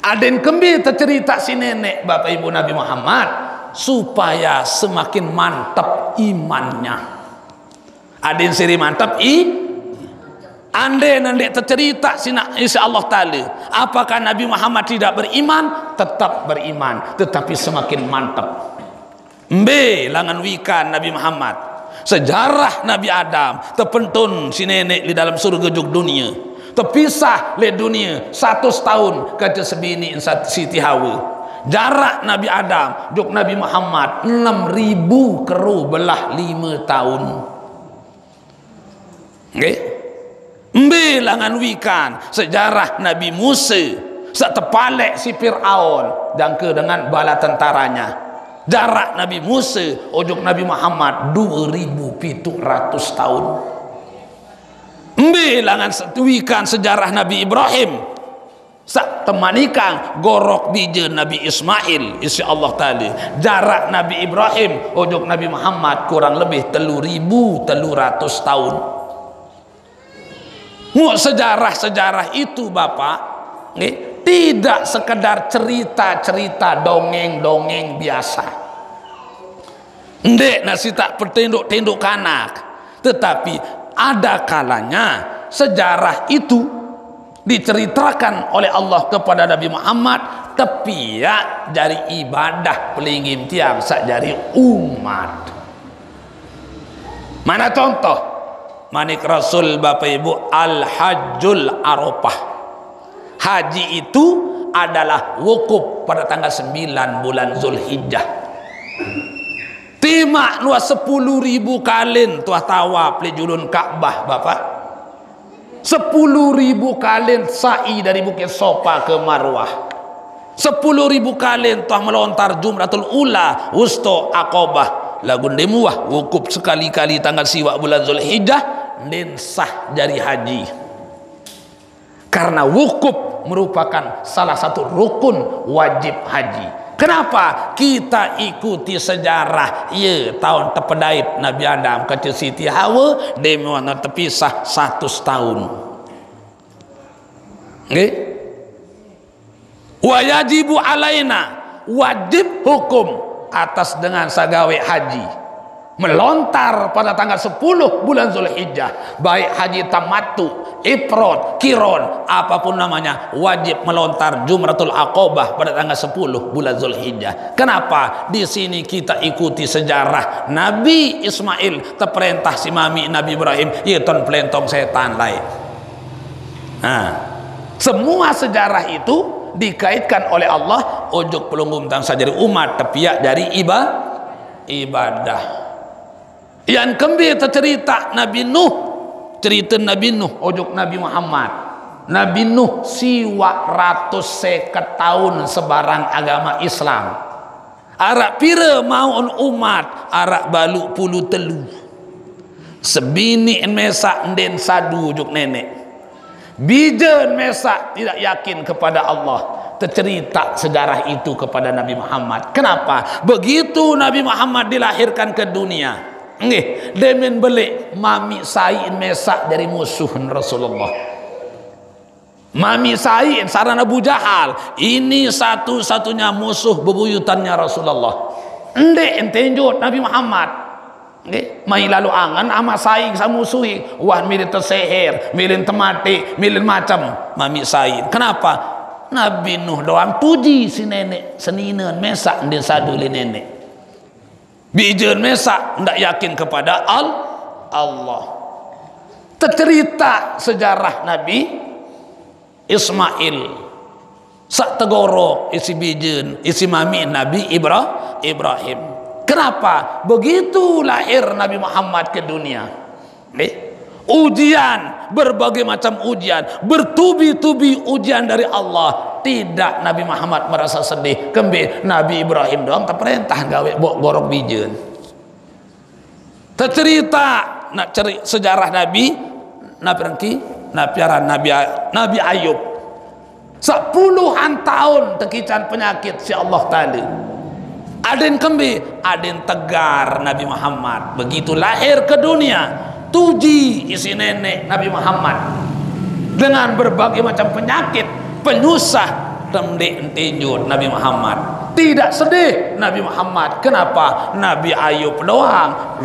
Aden kembi tercerita si nenek Bapak Ibu Nabi Muhammad supaya semakin mantap imannya. Adin siri mantap ande nanti tercerita insya Allah Ta'ala. Apakah Nabi Muhammad tidak beriman? Tetap beriman, tetapi semakin mantap. Mbe langan wikan Nabi Muhammad. Sejarah Nabi Adam terpentun si nenek di dalam surga juk dunia. Terpisah le dunia 100 tahun kata sebini Siti Hawa. Jarak Nabi Adam jok Nabi Muhammad 6.000 keru belah 5 tahun. Nggih. Bilangan wikan sejarah Nabi Musa setepalek si Fir'aun jangka dengan bala tentaranya. Jarak Nabi Musa ojok Nabi Muhammad 2.700 tahun. Bilangan wikan sejarah Nabi Ibrahim sak temanikan gorok bija Nabi Ismail insyaallah tadi. Jarak Nabi Ibrahim ojok Nabi Muhammad kurang lebih 3.300 tahun. Sejarah-sejarah itu Bapak tidak sekedar cerita-cerita dongeng-dongeng biasa. Ndek nasi tak petenduk-tenduk kanak, tetapi ada kalanya sejarah itu diceritakan oleh Allah kepada Nabi Muhammad tapi ya dari ibadah pelingin tiang sak jari umat. Mana contoh? Manik Rasul Bapak Ibu Al-Hajjul Arafah. Haji itu adalah wukuf pada tanggal 9 bulan Zulhijjah. Timak luas 10.000 kalin tuah tawaf li julun Ka'bah Bapak. 10.000 kalin sa'i dari Bukit Sofa ke Marwah. 10.000 kalin tuah melontar Jumratul Ula Wusto Aqabah. Lagu demuah wukuf sekali-kali tanggal siwak bulan Zulhijjah dan sah jadi haji. Karena wukuf merupakan salah satu rukun wajib haji. Kenapa? Kita ikuti sejarah ya tahun terpedait Nabi Adam ke Siti Hawa demuana terpisah 100 tahun. Nggih? Wa yajibu alaina wajib hukum atas dengan sagawe haji melontar pada tanggal 10 bulan Zulhijjah, baik haji tamattu, ifrad, kiron, apapun namanya, wajib melontar Jumratul Aqabah pada tanggal 10 bulan Zulhijjah. Kenapa? Di sini kita ikuti sejarah Nabi Ismail terperintah si mami Nabi Ibrahim yeton pelentong setan lain. Nah, semua sejarah itu dikaitkan oleh Allah ojok pelunggum tang sajari umat tepiak dari ibadah. Yang kembali tercerita Nabi Nuh, cerita Nabi Nuh ojok Nabi Muhammad. Nabi Nuh siwa 150 tahun sebarang agama Islam. Arak pira maun umat arak baluk puluh telu. Sebini mesak den sadu ojok nenek. Bijen mesak tidak yakin kepada Allah. Tercerita sejarah itu kepada Nabi Muhammad. Kenapa? Begitu Nabi Muhammad dilahirkan ke dunia, nggih, demen belik mami sain mesak dari musuh Rasulullah. Mami sain saran Abu Jahal, ini satu-satunya musuh bebuyutannya Rasulullah. Ndek entenjut Nabi Muhammad. Nggih, mai lalu angan ama saing sa musuhi, wah milih terseher, milih temati, milih macam mami sain. Kenapa? Nabi Nuh doang puji si nenek seninen mesak ndin sadu li nenek. Bijen mesak ndak yakin kepada Allah. Tercerita sejarah Nabi Ismail sak tegoro isi bijen isi mami Nabi Ibrahim. Kenapa? Begitu lahir Nabi Muhammad ke dunia. Ujian, berbagai macam ujian, bertubi-tubi ujian dari Allah. Tidak Nabi Muhammad merasa sedih. Kembe Nabi Ibrahim doang terperintah gawe borok bijen. Tercerita nak ceri sejarah Nabi Ayub. 10-an tahun tekican penyakit si Allah tadi. Aden kembe, aden tegar Nabi Muhammad. Begitu lahir ke dunia, tuji isi nenek Nabi Muhammad dengan berbagai macam penyakit, penyusah, temdek entinjut Nabi Muhammad. Tidak sedih Nabi Muhammad. Kenapa? Nabi Ayub doang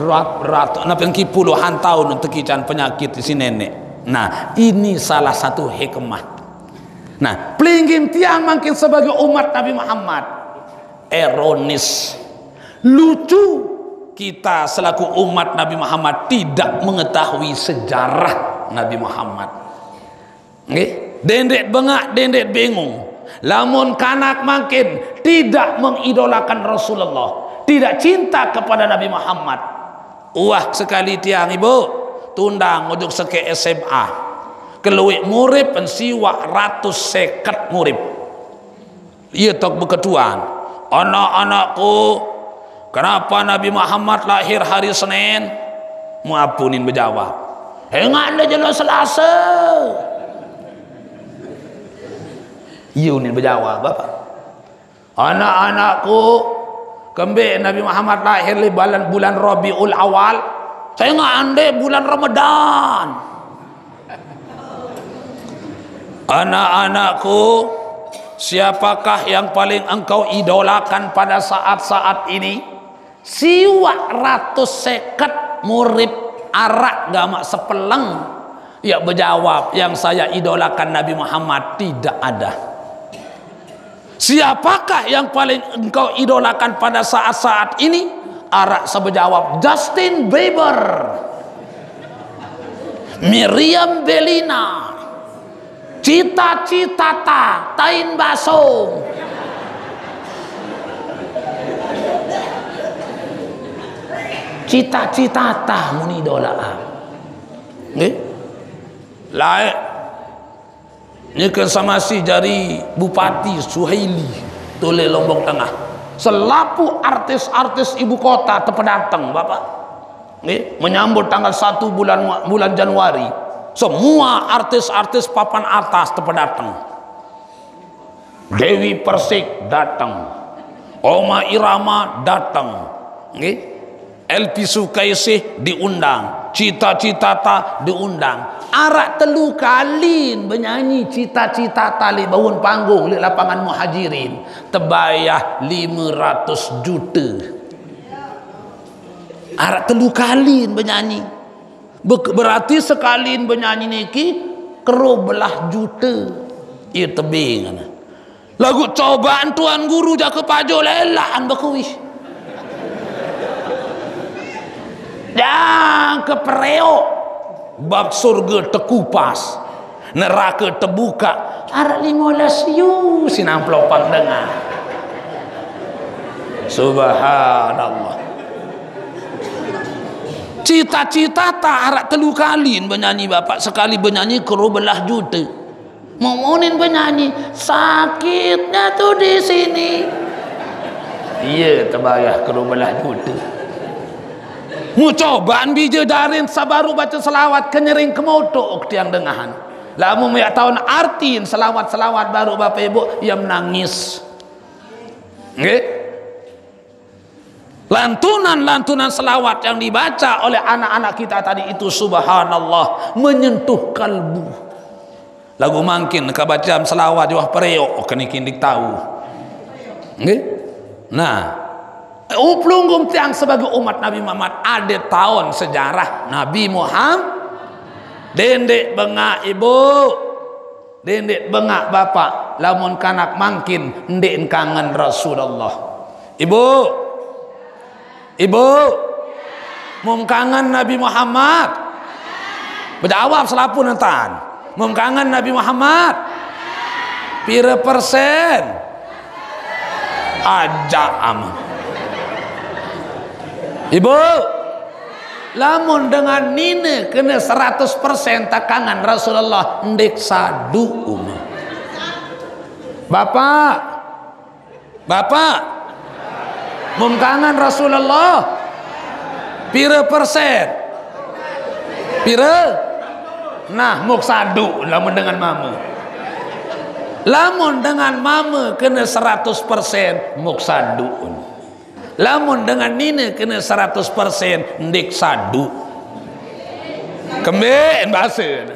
nabi puluhan tahun untuk kican penyakit isi nenek. Nah, ini salah satu hikmah. Nah, pelinggin tiang makin sebagai umat Nabi Muhammad ironis, lucu kita selaku umat Nabi Muhammad tidak mengetahui sejarah Nabi Muhammad. Nggih, dendet bengak, dendet bingung. lamun kanak makin tidak mengidolakan Rasulullah, tidak cinta kepada Nabi Muhammad, uah sekali tiang ibu tundang ujuk seke SMA keluik murid pensiwa ratus seket murid. Ia tok beketuan, anak-anakku, kenapa Nabi Muhammad lahir hari Senin? Muapunin berjawab, enggak ada jelas Selasa. Yunin berjawab, bapak, anak-anakku, kembe Nabi Muhammad lahir di bulan Rabiul Awal, saya enggak andai bulan Ramadan. Anak-anakku, siapakah yang paling engkau idolakan pada saat-saat ini? Siwa ratus seket murid arak gamak sepeleng ya berjawab, yang saya idolakan Nabi Muhammad tidak ada. Siapakah yang paling engkau idolakan pada saat-saat ini? Arak sebejawab, Justin Bieber, Miriam Bellina, Cita-Cita Tain Basong. Cita-Cita muni idolaan. Nggih? Lain nyekel sama si jari Bupati Suhaili tole Lombok Tengah, selapu artis-artis ibu kota terpedatang bapak, nggih, menyambut tanggal 1 bulan Januari, semua artis-artis papan atas terpedatang. Dewi Persik datang, Oma Irama datang, nggih, Elvi Sukaisih diundang, Cita-Cita diundang. Arak telu kalin bernyanyi Cita-Cita li bangun panggung di lapangan Muhajirin, terbayar 500 juta. Arak telu kalin bernyanyi, berarti sekalin bernyanyi niki kero belah juta. Ia tebing lagu cobaan tuan guru jak kepajo lelaan berkuis. Dan kepereo bab surga terkupas, neraka terbuka, arak 15 yu sinang pelopang dengar. Subhanallah. Cita-Cita arak telu kalin bernyanyi bapak, sekali bernyanyi kero belah juta. Momonin bernyanyi sakitnya tuh di sini, iya terbayar kero belah juta. Mu cobaan bija darin sabaru baca selawat kenyering kemoto tiang dengahan. Lamu meyak tahun artiin selawat-selawat baru bapak ibu yang menangis. Nggih? Lantunan-lantunan selawat yang dibaca oleh anak-anak kita tadi itu subhanallah menyentuh kalbu. Lagu mangkin kabacam selawat wah pereo kini kindik tahu. Nggih? Nah, Uplunggum tiang sebagai umat Nabi Muhammad ada tahun sejarah Nabi Muhammad. Dendek bengak ibu, dendek bengak bapak, lamun kanak mangkin ndek kangen Rasulullah. Ibu mum kangen Nabi Muhammad, berjawab selapu nentan. Mum kangen Nabi Muhammad pira persen? Aja aman. Ibu, lamun dengan nine kena 100% takangan Rasulullah ndek sadu umah. Bapak mengkangan Rasulullah pira persen? Pira? Nah, muk sadu lamun dengan mama. Lamun dengan mama kena 100% muk sadu. Lamun dengan nina kena 100% ndek sadu. Kemben bahasa.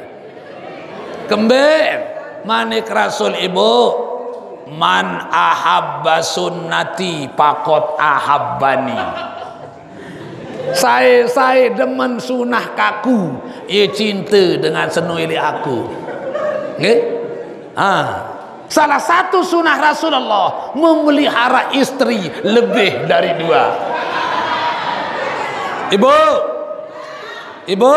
Kemben manik Rasul ibu. Man ahabba sunnati pakot ahabbani. Saya demen sunah kaku, ia cinta dengan senuili aku. Nggih? Salah satu sunnah Rasulullah memelihara istri lebih dari 2. Ibu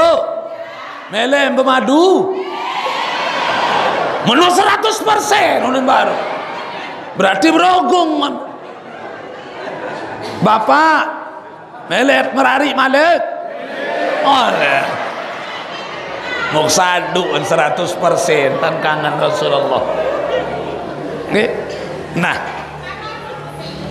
melem bermadu menurut 100% ulun baru berarti berogung. Bapak melet merari malik. Oh, mau sadu 100% tan kangen Rasulullah. Nah,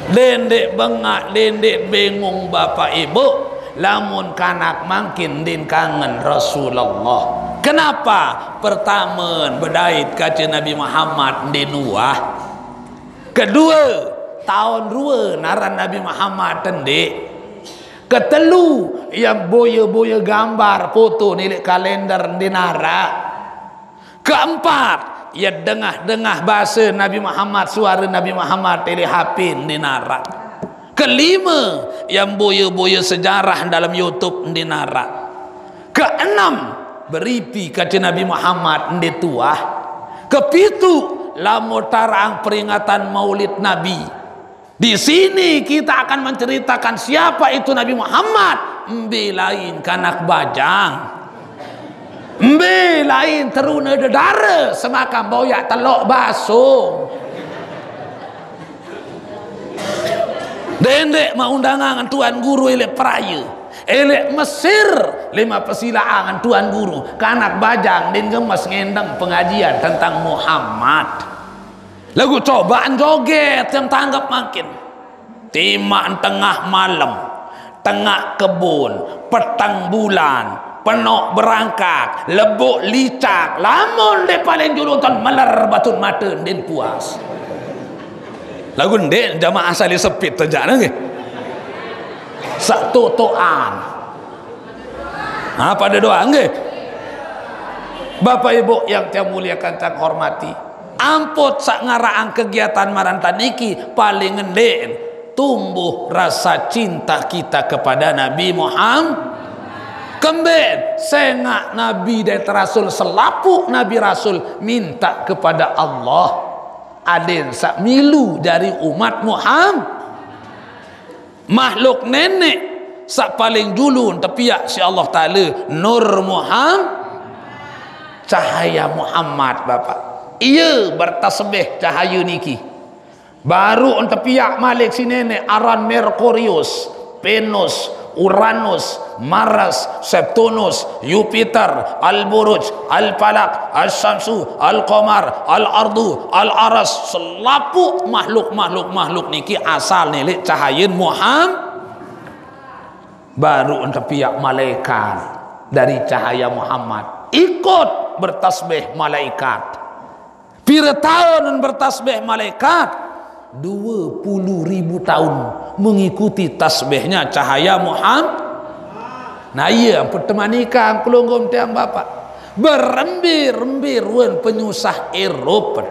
dendek bengak, dendek bingung bapak ibu, lamun kanak makin din kangen Rasulullah. Kenapa? Pertama bedait kaca Nabi Muhammad di nuah. Kedua, tahun dua naran Nabi Muhammad tendek. Ketelu, yang boya-boya gambar foto nilik kalender di nara. Keempat, ya dengah-dengah bahasa Nabi Muhammad, suara Nabi Muhammad tili hapin di nara. Kelima, yang boya-boya sejarah dalam YouTube di nara. Keenam, beripi kaca Nabi Muhammad di tuah. Kepitu, lamutarang peringatan Maulid Nabi. Di sini kita akan menceritakan siapa itu Nabi Muhammad. Mbe lain kanak bajang, mbe lain teruna dedara semakan boyak telok baso. Dendek mau undangan tuan guru elek peraya, elek Mesir 5 persilaan tuan guru kanak bajang din gemes ngendeng pengajian tentang Muhammad. Lagu cobaan joget yang tanggap makin timak tengah malam, tengah kebun, petang bulan, penok berangkat, lebuk licak, lamun de paling julutan meler batun mata din puas. Lagu ndek jamaah asal sepit terjana nggih. Sak totoan. Pada doa nggih. Bapak Ibu yang saya muliakan dan hormati, ampun sak ngaraang kegiatan marantan niki paling ngendek tumbuh rasa cinta kita kepada Nabi Muhammad. Kembali sengak Nabi dan Rasul selapuk Nabi Rasul minta kepada Allah aden sak milu dari umat Muhammad. Makhluk nenek sak paling dulu tepiak si Allah Ta'ala Nur Muhammad, cahaya Muhammad Bapak. Ia bertasbih cahaya niki. Baru untuk pihak malik si nenek aran Merkurius, Venus, Uranus, Mars, Septunus, Jupiter, Al-Buruj, Al-Falak, Al-Syamsu, Al-Qamar, Al-Ardu, Al-Aras, selapuk makhluk niki asal nilik cahaya Muhammad. Baru untuk pihak malaikat dari cahaya Muhammad ikut bertasbih malaikat. Pira tahun bertasbih malaikat 20.000 tahun mengikuti tasbihnya cahaya Muhammad. Nah iya pertemanikan kulunggum tiang bapak berembir-embir wen penyusah Eropa,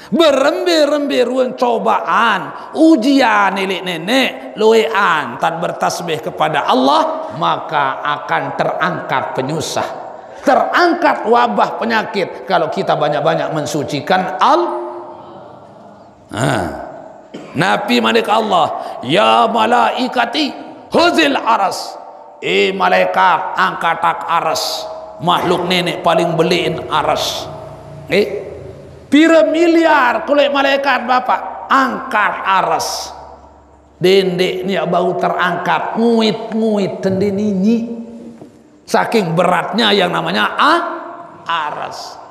berembir-embir wen cobaan ujian nenek nenek loean tan bertasbih kepada Allah, maka akan terangkat penyusah, terangkat wabah penyakit kalau kita banyak-banyak mensucikan Nabi manik Allah, ya malaikati huzil aras, malaikat angkat aras, makhluk nenek paling beliin aras. Pira miliar kulit malaikat bapak angkat aras. Dendek ni bau terangkat nguit-nguit tendenini. Saking beratnya yang namanya aras.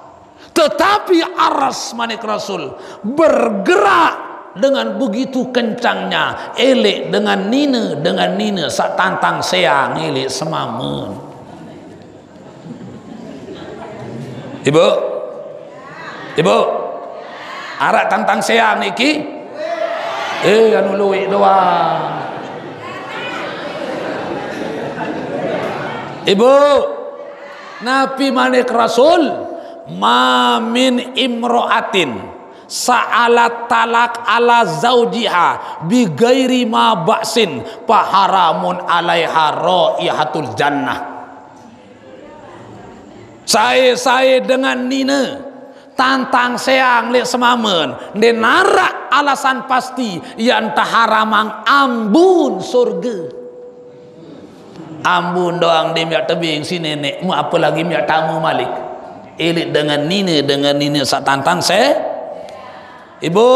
Tetapi aras manik Rasul bergerak dengan begitu kencangnya, elek dengan nina sak tantang seang elek semamun. Ibu arak tantang seang niki anu luwik doang. Ibu, Nabi manik Rasul ma min imro'atin sa'alat talak ala zaujiha bi gairi ma ba'sin paharamun alaiha raihatul jannah. Saya dengan nina tantang seang lek semamen de narak alasan pasti yang taharamang ambun surga. Ambun doang dia miak tebing si nenek mu apa lagi miak tamu malik elit dengan nina sak tantang Ibu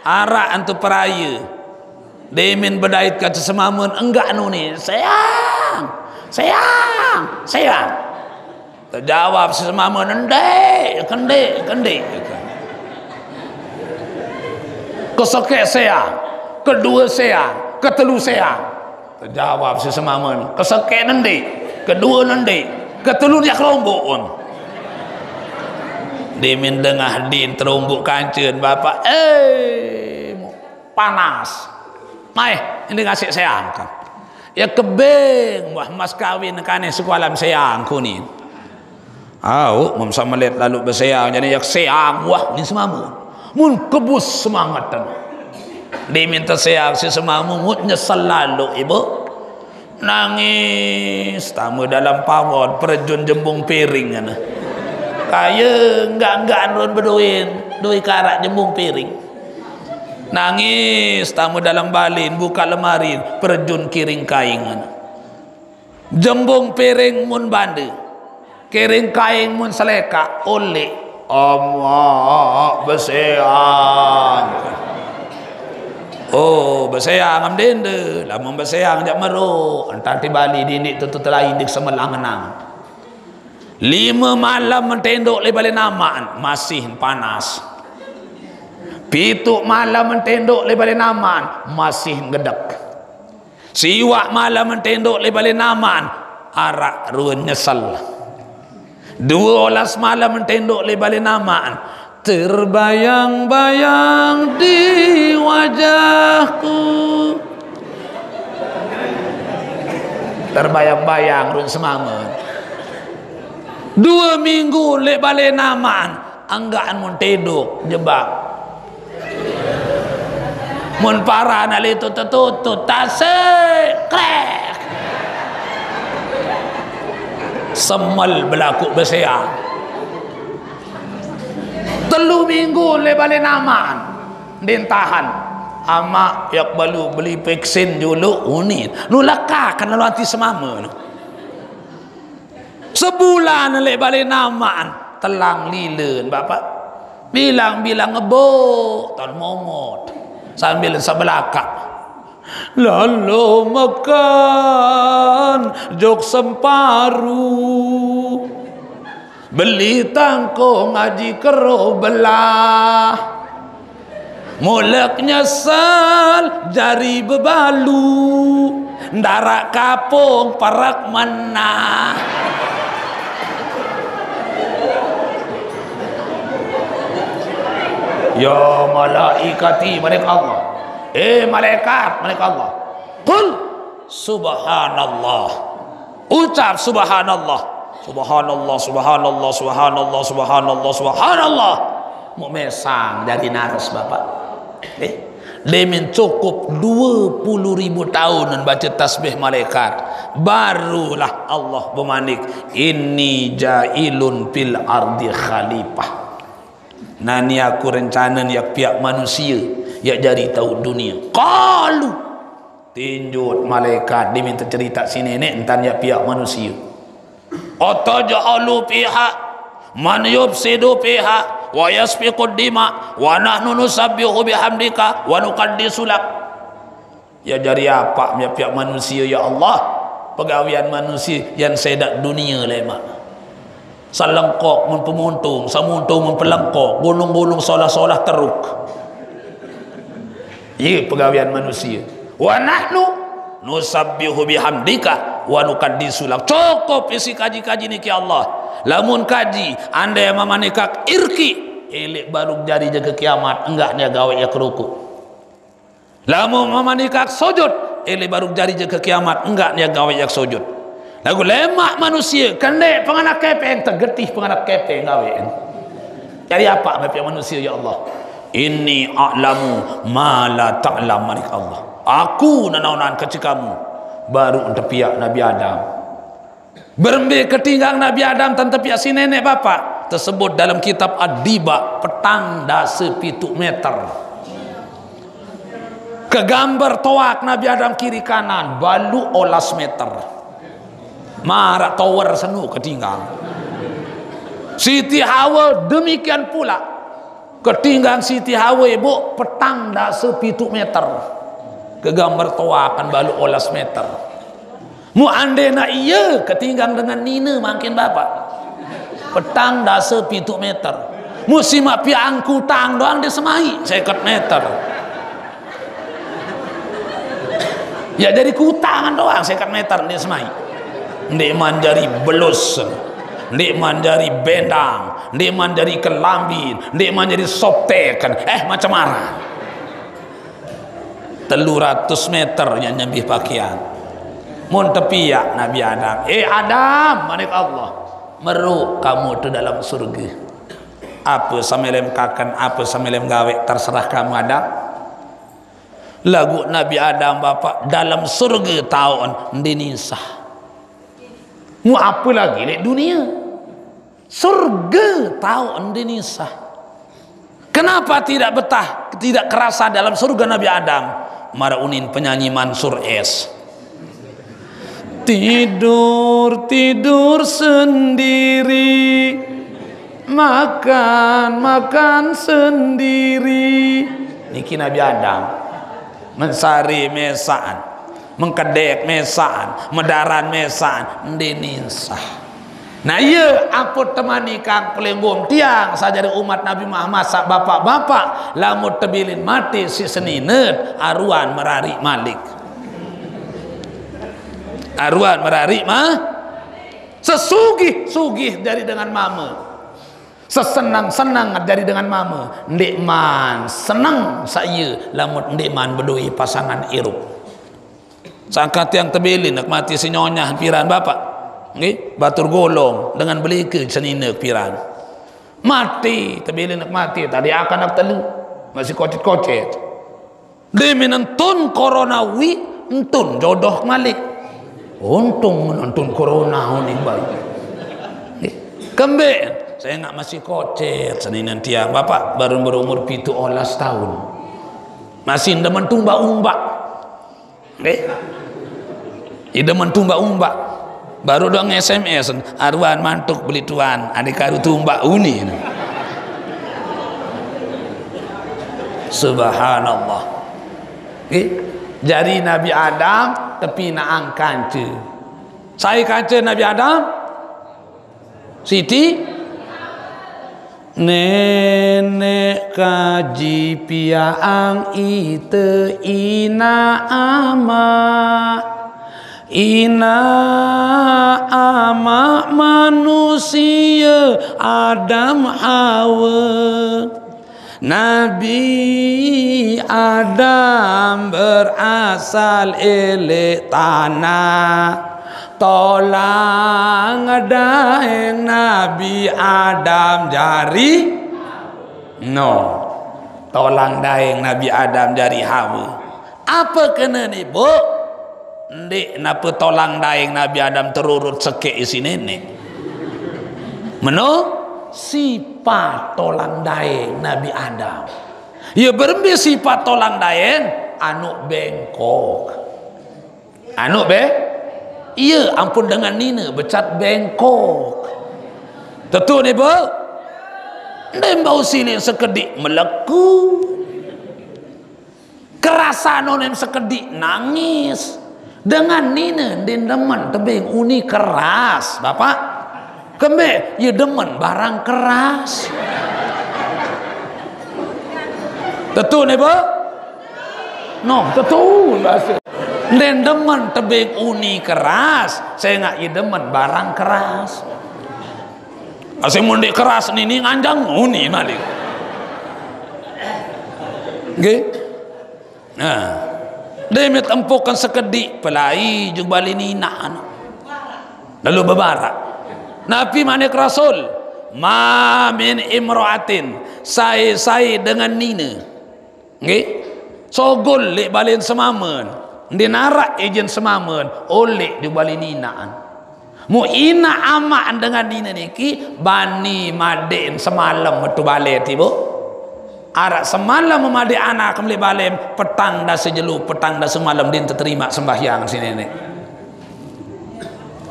arak antu peraya demin bedait kata semamun enggak nu ni sayang terjawab semamun endek kendek kesokek sayang kedua sayang ketelu sayang terjawab semamun kesokek nendek kedua nendek ketelu dia kerombok pun demin dengah din terumbuk kancen bapak panas mai ini ngasih sayang kan ya kebeng wah mas kawin kane sekualam sayang kuning mun sama lihat lalu bersayang jadi yak sayang wah ni semamu mun kebus semangat dan diminta sayang si semamu mun nyesal lalu ibu nangis tamu dalam pawon perjun jembung piring kan kaya enggak ron beduin doi karak jembung piring nangis tamu dalam balin buka lemari perjun kiring kaingan jembung piring mun bande kiring kain mun seleka oleh Allah beseang beseang am dende lamun beseang jak meru entar di Bali dindik tutu lain dik semelang-enang 5 malam mentendok le balik namaan masih panas 7 malam mentendok le balik namaan masih ngedek siwak malam mentendok le balik namaan arak ruan nyesel 12 malam mentendok le balik namaan terbayang-bayang di wajahku terbayang-bayang ruan semamun 2 minggu lek balik namaan anggaan mun tedok jebak mun parah nak itu tertutup tasik krek semel berlaku bersiang 3 minggu lek balik namaan din tahan amak yak balu beli vaksin dulu unin nu lekakan lalu anti semama sebulan lek balik namaan telang lilen bapak bilang ngebok tahun momot sambil sebelakang lalu makan jok semparuh beli tangkong ngaji kero belah mulek nyesal jari bebalu darak kapung parak mana ya malaikati malaikat Allah malaikat Allah qul subhanallah ucap subhanallah mau mesang dari naras bapak demin cukup 20.000 tahun baca tasbih malaikat barulah Allah bermanik inni jailun fil ardi khalifah nani aku rencana yak pihak manusia yak jari tahu dunia qalu tinjut malaikat diminta cerita si nenek entan yak pihak manusia ataj'alu fiha man yufsidu fiha wa yasfiqud dima wa nahnu nusabbihu bihamdika wa nuqaddisu lak ya jari apa yak pihak manusia ya Allah pegawaian manusia yang sedak dunia lemak salengkok mun pemuntung samuntung mun pelengkok gunung-gunung solah-solah teruk ini pegawaian manusia wa nahnu nusabbihu bihamdika wa nuqaddisu lak cukup isi kaji-kaji niki Allah lamun kaji anda yang mamanikak irki elek baru jadi jaga kiamat enggaknya gawe ya keruku lamun mamanikak sujud elek baru jadi jaga kiamat enggaknya gawe ya sujud lagu lemak manusia kendek penganak kepeng tergetih penganak kepeng gawean cari apa mepi manusia ya Allah inni a'lamu ma la ta'lam manik Allah aku nanaunan kecil kamu baru untuk pihak Nabi Adam berembe ketinggang Nabi Adam tante pihak si nenek bapak tersebut dalam kitab Ad-Diba petang sepitu meter kegambar toak Nabi Adam kiri kanan balu olas meter marak tower senu ketinggang Siti Hawa demikian pula ketinggang Siti Hawa bu petang dah 7 meter ke gambar tua akan balu olas meter mu ande nak iya ketinggang dengan Nina makin bapak petang dah 7 meter mu simak piang kutang doang dia semai 50 meter ya dari kutangan doang 50 meter dia semai ndik manjari belus ndik manjari bendang ndik manjari kelambin ndik manjari soptekan macam mana 300 meter yang nyambi pakaian mun tepi ya Nabi Adam Adam manik Allah meru kamu tu dalam surga apa samelem kakan apa samelem gawe terserah kamu Adam lagu Nabi Adam bapak dalam surga tahun ndinisah mu apa lagi di dunia surga tahun ndinisah kenapa tidak betah tidak kerasa dalam surga Nabi Adam maraunin penyanyi Mansur S tidur sendiri makan sendiri niki Nabi Adam mensari mesaan mengkedek mesaan medaran mesaan ndinisah nah iya apa temani kang pelenggom tiang sajari umat Nabi Muhammad sak bapak-bapak lamut tebilin mati si seninet aruan merari malik aruan merari mah sesugih dari dengan mama sesenang-senang dari dengan mama ndik man senang saya lamut ndik man berdui pasangan irup sangkat yang tebilin nak mati si nyonya piran bapak nggih batur golong dengan beli ke senina piran mati tebilin nak mati tadi akan nak telu masih kocet-kocet demi nentun coronawi entun jodoh malik untung nentun corona ni baik kembe saya nak masih kocet senina tiang bapak baru berumur 17 tahun masih demen tumbak-umbak nggih demen tumbak-umbak baru dong SMS arwan mantuk beli tuan adik karu tumbak uni subhanallah jari Nabi Adam tapi naang kanca saya kanca Nabi Adam Siti nenek kaji piang ite ina ama manusia Adam Hawa Nabi Adam berasal ele tanah tolang daeng Nabi Adam jari tolang daeng Nabi Adam jari Hawa apa kena ni bu ndik napa tolang daeng Nabi Adam terurut sekek isi nenek meno sifat tolang daeng Nabi Adam ya berembe sifat tolang daeng anu bengkok anu iya ampun dengan nina becat bengkok tentu ni bu ndik bau sini sekedik meleku kerasa nonem sekedik nangis dengan nina din demen tebing uni keras bapak kembe ya demen barang keras tentu nih pak tentu din demen tebing uni keras saya nggak ya demen barang keras asing mundi keras ini nganjang uni malik oke nah demit empukan sekedik pelai juga bali nina lalu bebarak Nabi manik Rasul ma min imra'atin saya dengan nina nggih sogol lek balin semamen dinarak ejen semamen oleh di bali ninaan mu ina amaan dengan nina niki bani maden semalam metu bale tibo arak semalam memadi anak kembali balem petang dah sejelu petang dah semalam din terima sembahyang si nenek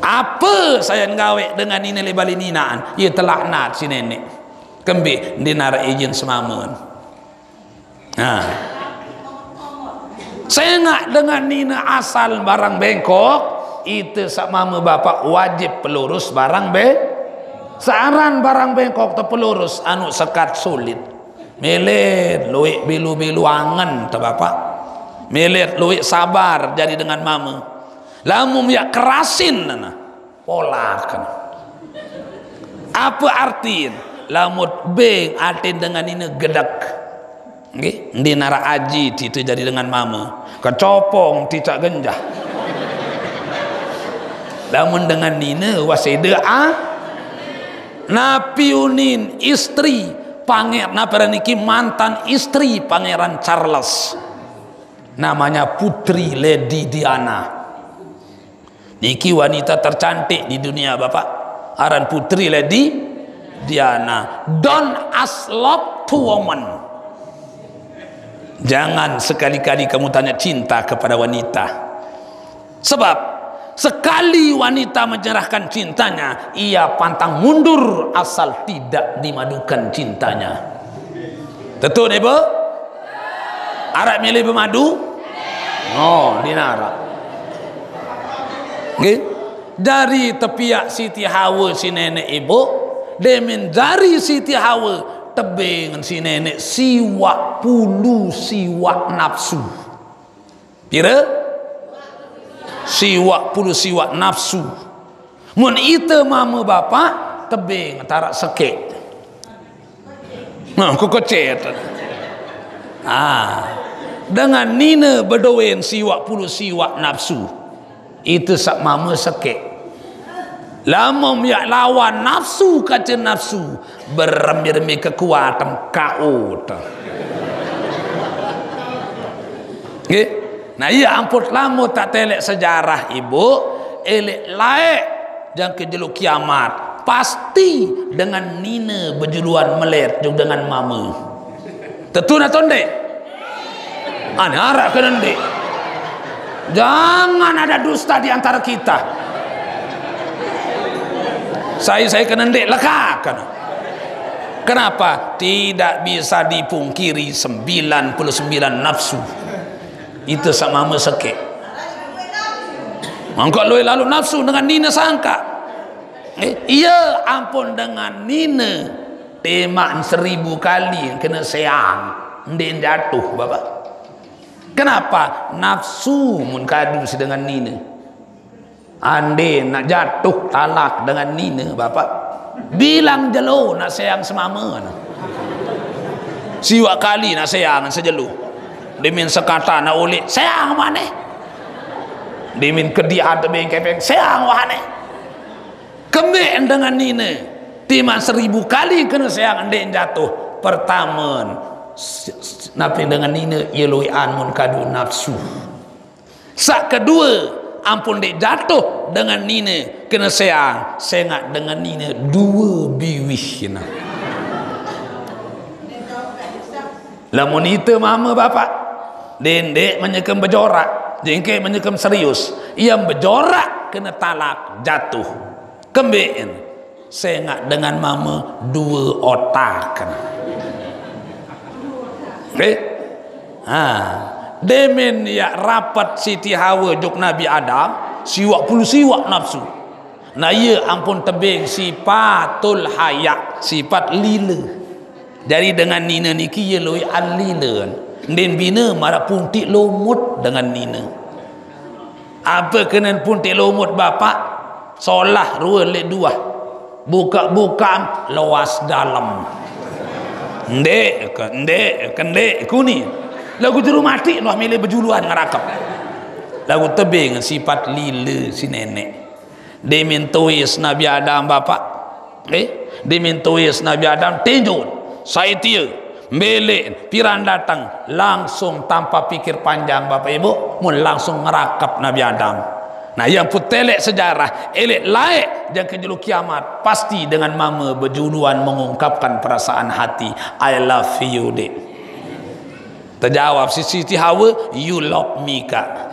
apa saya ngawe dengan ini lebali ninaan ia telaknat si nenek Kembik dinar izin semamun. Nah, saya nggak dengan nina asal barang bengkok itu sama bapak wajib pelurus barang saran barang bengkok terpelurus anu sekat sulit melet luik bilu-bilu angen ta bapak melet luik sabar jadi dengan mama lamun ya kerasin nana polakan apa artiin lamut beng artiin dengan ini gedek nggih di nara aji itu jadi dengan mama kecopong tidak genjah lamun dengan nina wasida napiunin istri pangeran niki mantan istri Pangeran Charles namanya Putri Lady Diana niki wanita tercantik di dunia bapak aran Putri Lady Diana. Don't ask love to woman. Jangan sekali-kali kamu tanya cinta kepada wanita. Sebab sekali wanita menyerahkan cintanya, ia pantang mundur asal tidak dimadukan cintanya. Betul ibu? Arab milih bermadu? Oh, dinara. Okay. Dari tepiak Siti Hawa si nenek ibu, demin dari Siti Hawa tebing si nenek siwak pulu siwak nafsu. Kira? Siwak pulu siwak nafsu. Mun ite mama bapak tebing tarak sekek. Nah, kekecet. Dengan nina berdoen siwak pulu siwak nafsu. Itu sak mama sekek. Lama miak lawan nafsu kaca nafsu beremir-emir kekuatan kaot. Okay? Nah iya ampun lama tak telek sejarah ibu elek laek jangan kejeluk kiamat pasti dengan nina berjuluan melet juga dengan mama. Tentu nak tondek. Ana harap ke nendek. Jangan ada dusta di antara kita. Saya kena ndek lekakan. Kenapa? Tidak bisa dipungkiri 99 nafsu. Itu sama meseke. Mangkok lu lalu nafsu dengan nina sangka. Iya ampun dengan nina temak 1000 kali kena seang ndek jatuh bapak. Kenapa? Nafsu mun kadu dengan nina. Ande nak jatuh talak dengan nina bapak bilang jelo nak sayang semama siwak kali nak sayang sejelo demin sekata nak ulik sayang mana demin kediat demin kepeng sayang mana kembek dengan nina timan 1000 kali kena sayang ande jatuh pertama napi dengan nina yeluian mun kadu nafsu sak kedua ampun dek jatuh dengan nina kena sayang sengak dengan nina 2 biwih kena lamun itu mama bapak dendek menyekam berjorak jengke menyekam serius yang berjorak kena talak jatuh kembeen sengak dengan mama 2 otak kena okay? Demen ya rapat Siti Hawa juk Nabi Adam siwak pulu siwak nafsu. Nah ia ampun tebing sifatul hayak sifat lila. Jadi dengan nina niki ye loi alila. Den bina mara puntik lomut dengan nina. Apa kena puntik lomut bapak? Solah 2 buka-buka luas dalam. Ndek kuni. Lagu juru mati noh milih berjuluan ngerakap. Lagu tebing sifat lila si nenek. Demin tuis Nabi Adam bapak. Demin tuis Nabi Adam tinjun. Saya tia melek piran datang langsung tanpa pikir panjang bapak ibu mun langsung ngerakap Nabi Adam. Nah yang putelek sejarah elek laek yang kejulu kiamat pasti dengan mama berjuluan mengungkapkan perasaan hati I love you dek. Terjawab si Siti Hawa, you love me kak.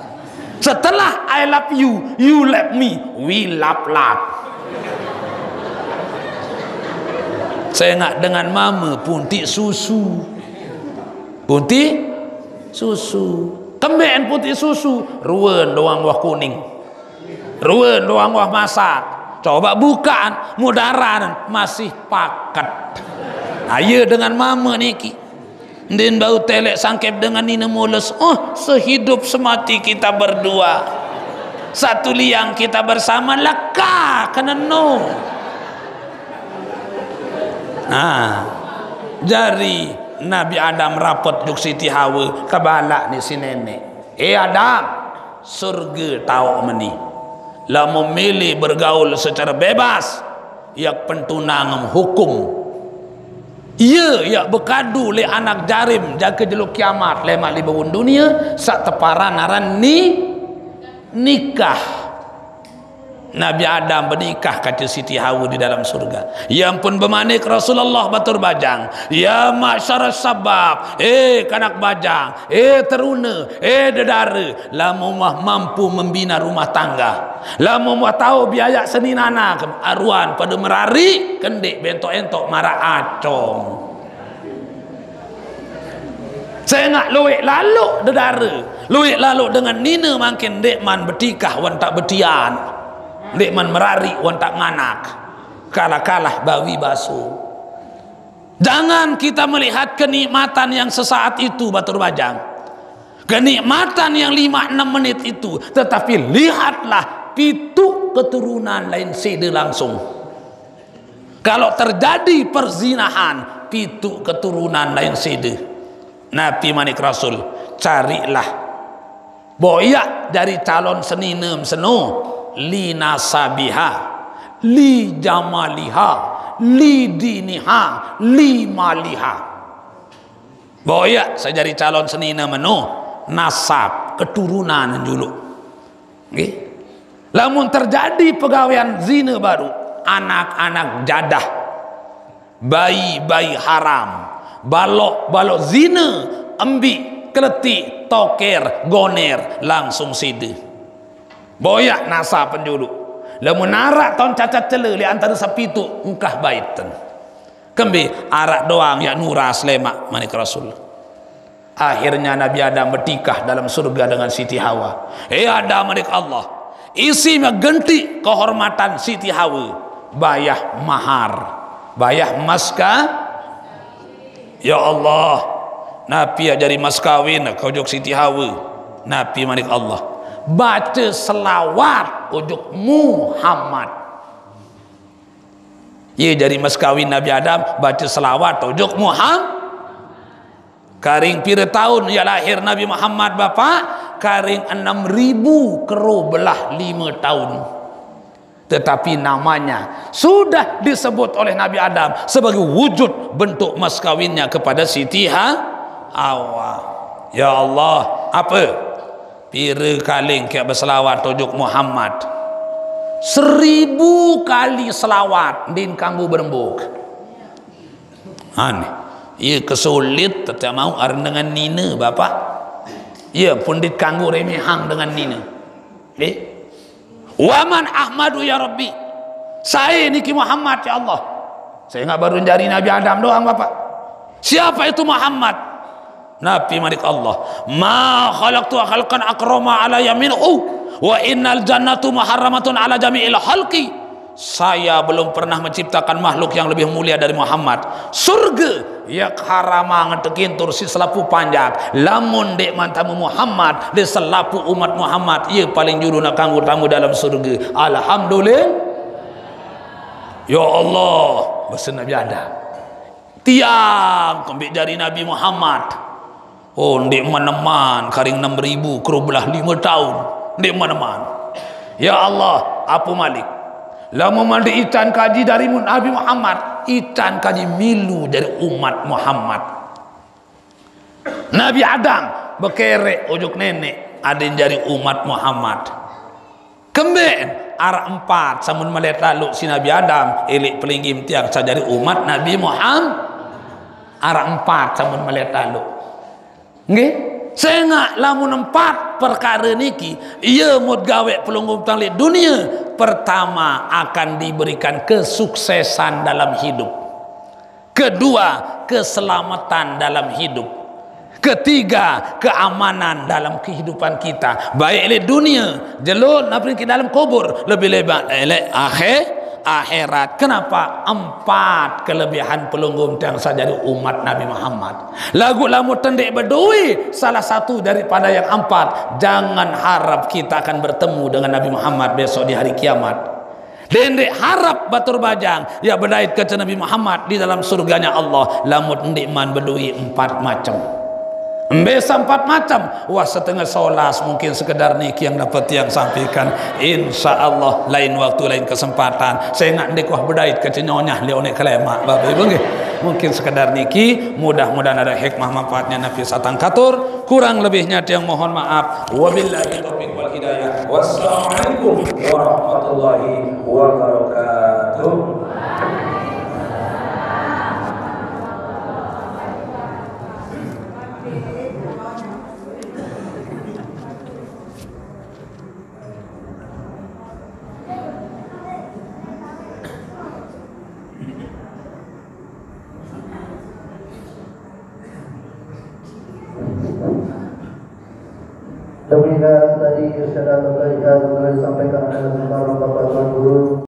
Setelah I love you, you love me, we love. Saya ingat dengan mama puntik susu. Puntik susu. Kemben puntik susu. Ruan doang wah kuning. Ruan doang wah masak. Coba bukaan mudaran masih pakat. Ayo dengan mama niki. Din bau telek sangkep dengan Nina Mulus. Oh, sehidup semati kita berdua. Satu liang kita bersama leka kena no. Nah, jari Nabi Adam rapot juk Siti Hawa kebalak ni si nenek. Adam, surga tahu meni. Lah memilih bergaul secara bebas, yak pentunang hukum. Ia yak berkadu le anak jarim jaga jeluk kiamat le mak libawun dunia sak teparan aran ni nikah. Nabi Adam bernikah kata Siti Hawa di dalam surga. Yang pun bermanik Rasulullah batur bajang. Ya masyarakat sabab. Kanak bajang. Teruna. Dedara. Lama mampu membina rumah tangga. Lama tahu biaya seninana aruan pada merari. Kendik bentok-entok marah acong. Saya nak luik lalu dedara. Luik lalu dengan Nina makin dekman bertikah wan tak betian. Dekman merari wan tak nganak. Kalah-kalah bawi basuh. Jangan kita melihat kenikmatan yang sesaat itu batur bajang. Kenikmatan yang 5-6 menit itu. Tetapi lihatlah pitu keturunan lain sede langsung. Kalau terjadi perzinahan, pitu keturunan lain sede. Nabi manik Rasul, carilah boyak dari calon seninem seno. Li nasabiha, li jamaliha, li diniha, li maliha. Boyak saya jadi calon senina meno nasab keturunan dulu. Okay? Lamun terjadi pegawaian zina baru, anak-anak jadah, bayi-bayi haram, balok-balok zina, embi, keletik, toker, goner, langsung sida. Boyak nasa penjulu. Lamun arak tahun cacat cela li antara sapi tu engkah baitan. Kembi arak doang ya nuras lemak manik Rasul. Akhirnya Nabi Adam bertikah dalam surga dengan Siti Hawa. Adam manik Allah. Isi genti kehormatan Siti Hawa. Bayah mahar. Bayah maska. Ya Allah. Nabi ajari mas kawin kau jok Siti Hawa. Nabi manik Allah. Baca selawat ujuk Muhammad. Ia jadi mas kawin Nabi Adam baca selawat ujuk Muhammad. Karing pira tahun ya lahir Nabi Muhammad bapa? Karing 6.000 kero belah 5 tahun. Tetapi namanya sudah disebut oleh Nabi Adam sebagai wujud bentuk mas kawinnya kepada Siti Hawa. Ya Allah, apa? Pira kaling kayak berselawat tujuk Muhammad 1000 kali selawat din kamu berembuk aneh. Ia kesulit tetap mau dengan Nina bapak. Ia pundit kanggu remehang dengan Nina. Waman Ahmadu ya Rabbi. Saya niki Muhammad ya Allah. Saya enggak baru jari Nabi Adam doang bapak. Siapa itu Muhammad? Nabi manik Allah, ma khalaqtu khalqan akrama ala yaminhu wa innal jannatu muharramatun ala jami'il khalqi. Saya belum pernah menciptakan makhluk yang lebih mulia dari Muhammad. Surga yak harama ngetekin tursi selapu panjang. Lamun dek mantamu Muhammad de selapu umat Muhammad ia paling juru nak kanggo tamu dalam surga. Alhamdulillah. Ya Allah, bahasa Nabi ada. Tiang kembik jari Nabi Muhammad. Oh, ndek meneman karing 6.000 kero belah 5 tahun. Ndek meneman. Ya Allah, apa malik? Lama mandi ican kaji dari Nabi Muhammad, ican kaji milu dari umat Muhammad. Nabi Adam bekerek ujuk nenek ada yang jadi umat Muhammad. Kemben arah 4 samun melihat lalu si Nabi Adam elik pelinggim tiang sajari umat Nabi Muhammad. Arah 4 samun melihat lalu. Nggih, saya ngak lamun 4 perkara niki ia mud gawe pelunggup tanglik dunia pertama akan diberikan kesuksesan dalam hidup. Kedua, keselamatan dalam hidup. Ketiga, keamanan dalam kehidupan kita. Baik le dunia, jelur naprin ke dalam kubur, lebih lebat le akhirat. Kenapa? 4 kelebihan pelunggum yang saja umat Nabi Muhammad. Lagu lamu tendek berdui salah satu daripada yang 4. Jangan harap kita akan bertemu dengan Nabi Muhammad besok di hari kiamat. Dendek harap batur bajang ya berdait ke Nabi Muhammad di dalam surganya Allah. Lamut ndik man berdui 4 macam. Mbesa 4 macam. Wah, setengah solas mungkin sekedar niki yang dapat yang sampaikan. Insya Allah lain waktu lain kesempatan saya nak ndek wah berdait ke cenyonya leone kelemak bapak ibu nggih. Mungkin sekedar niki, mudah-mudahan ada hikmah manfaatnya nafi satang katur. Kurang lebihnya tiang mohon maaf. Wabillahi taufiq wal hidayah. Wassalamualaikum warahmatullahi wabarakatuh. Demikian tadi irsyad atau tarikat yang disampaikan oleh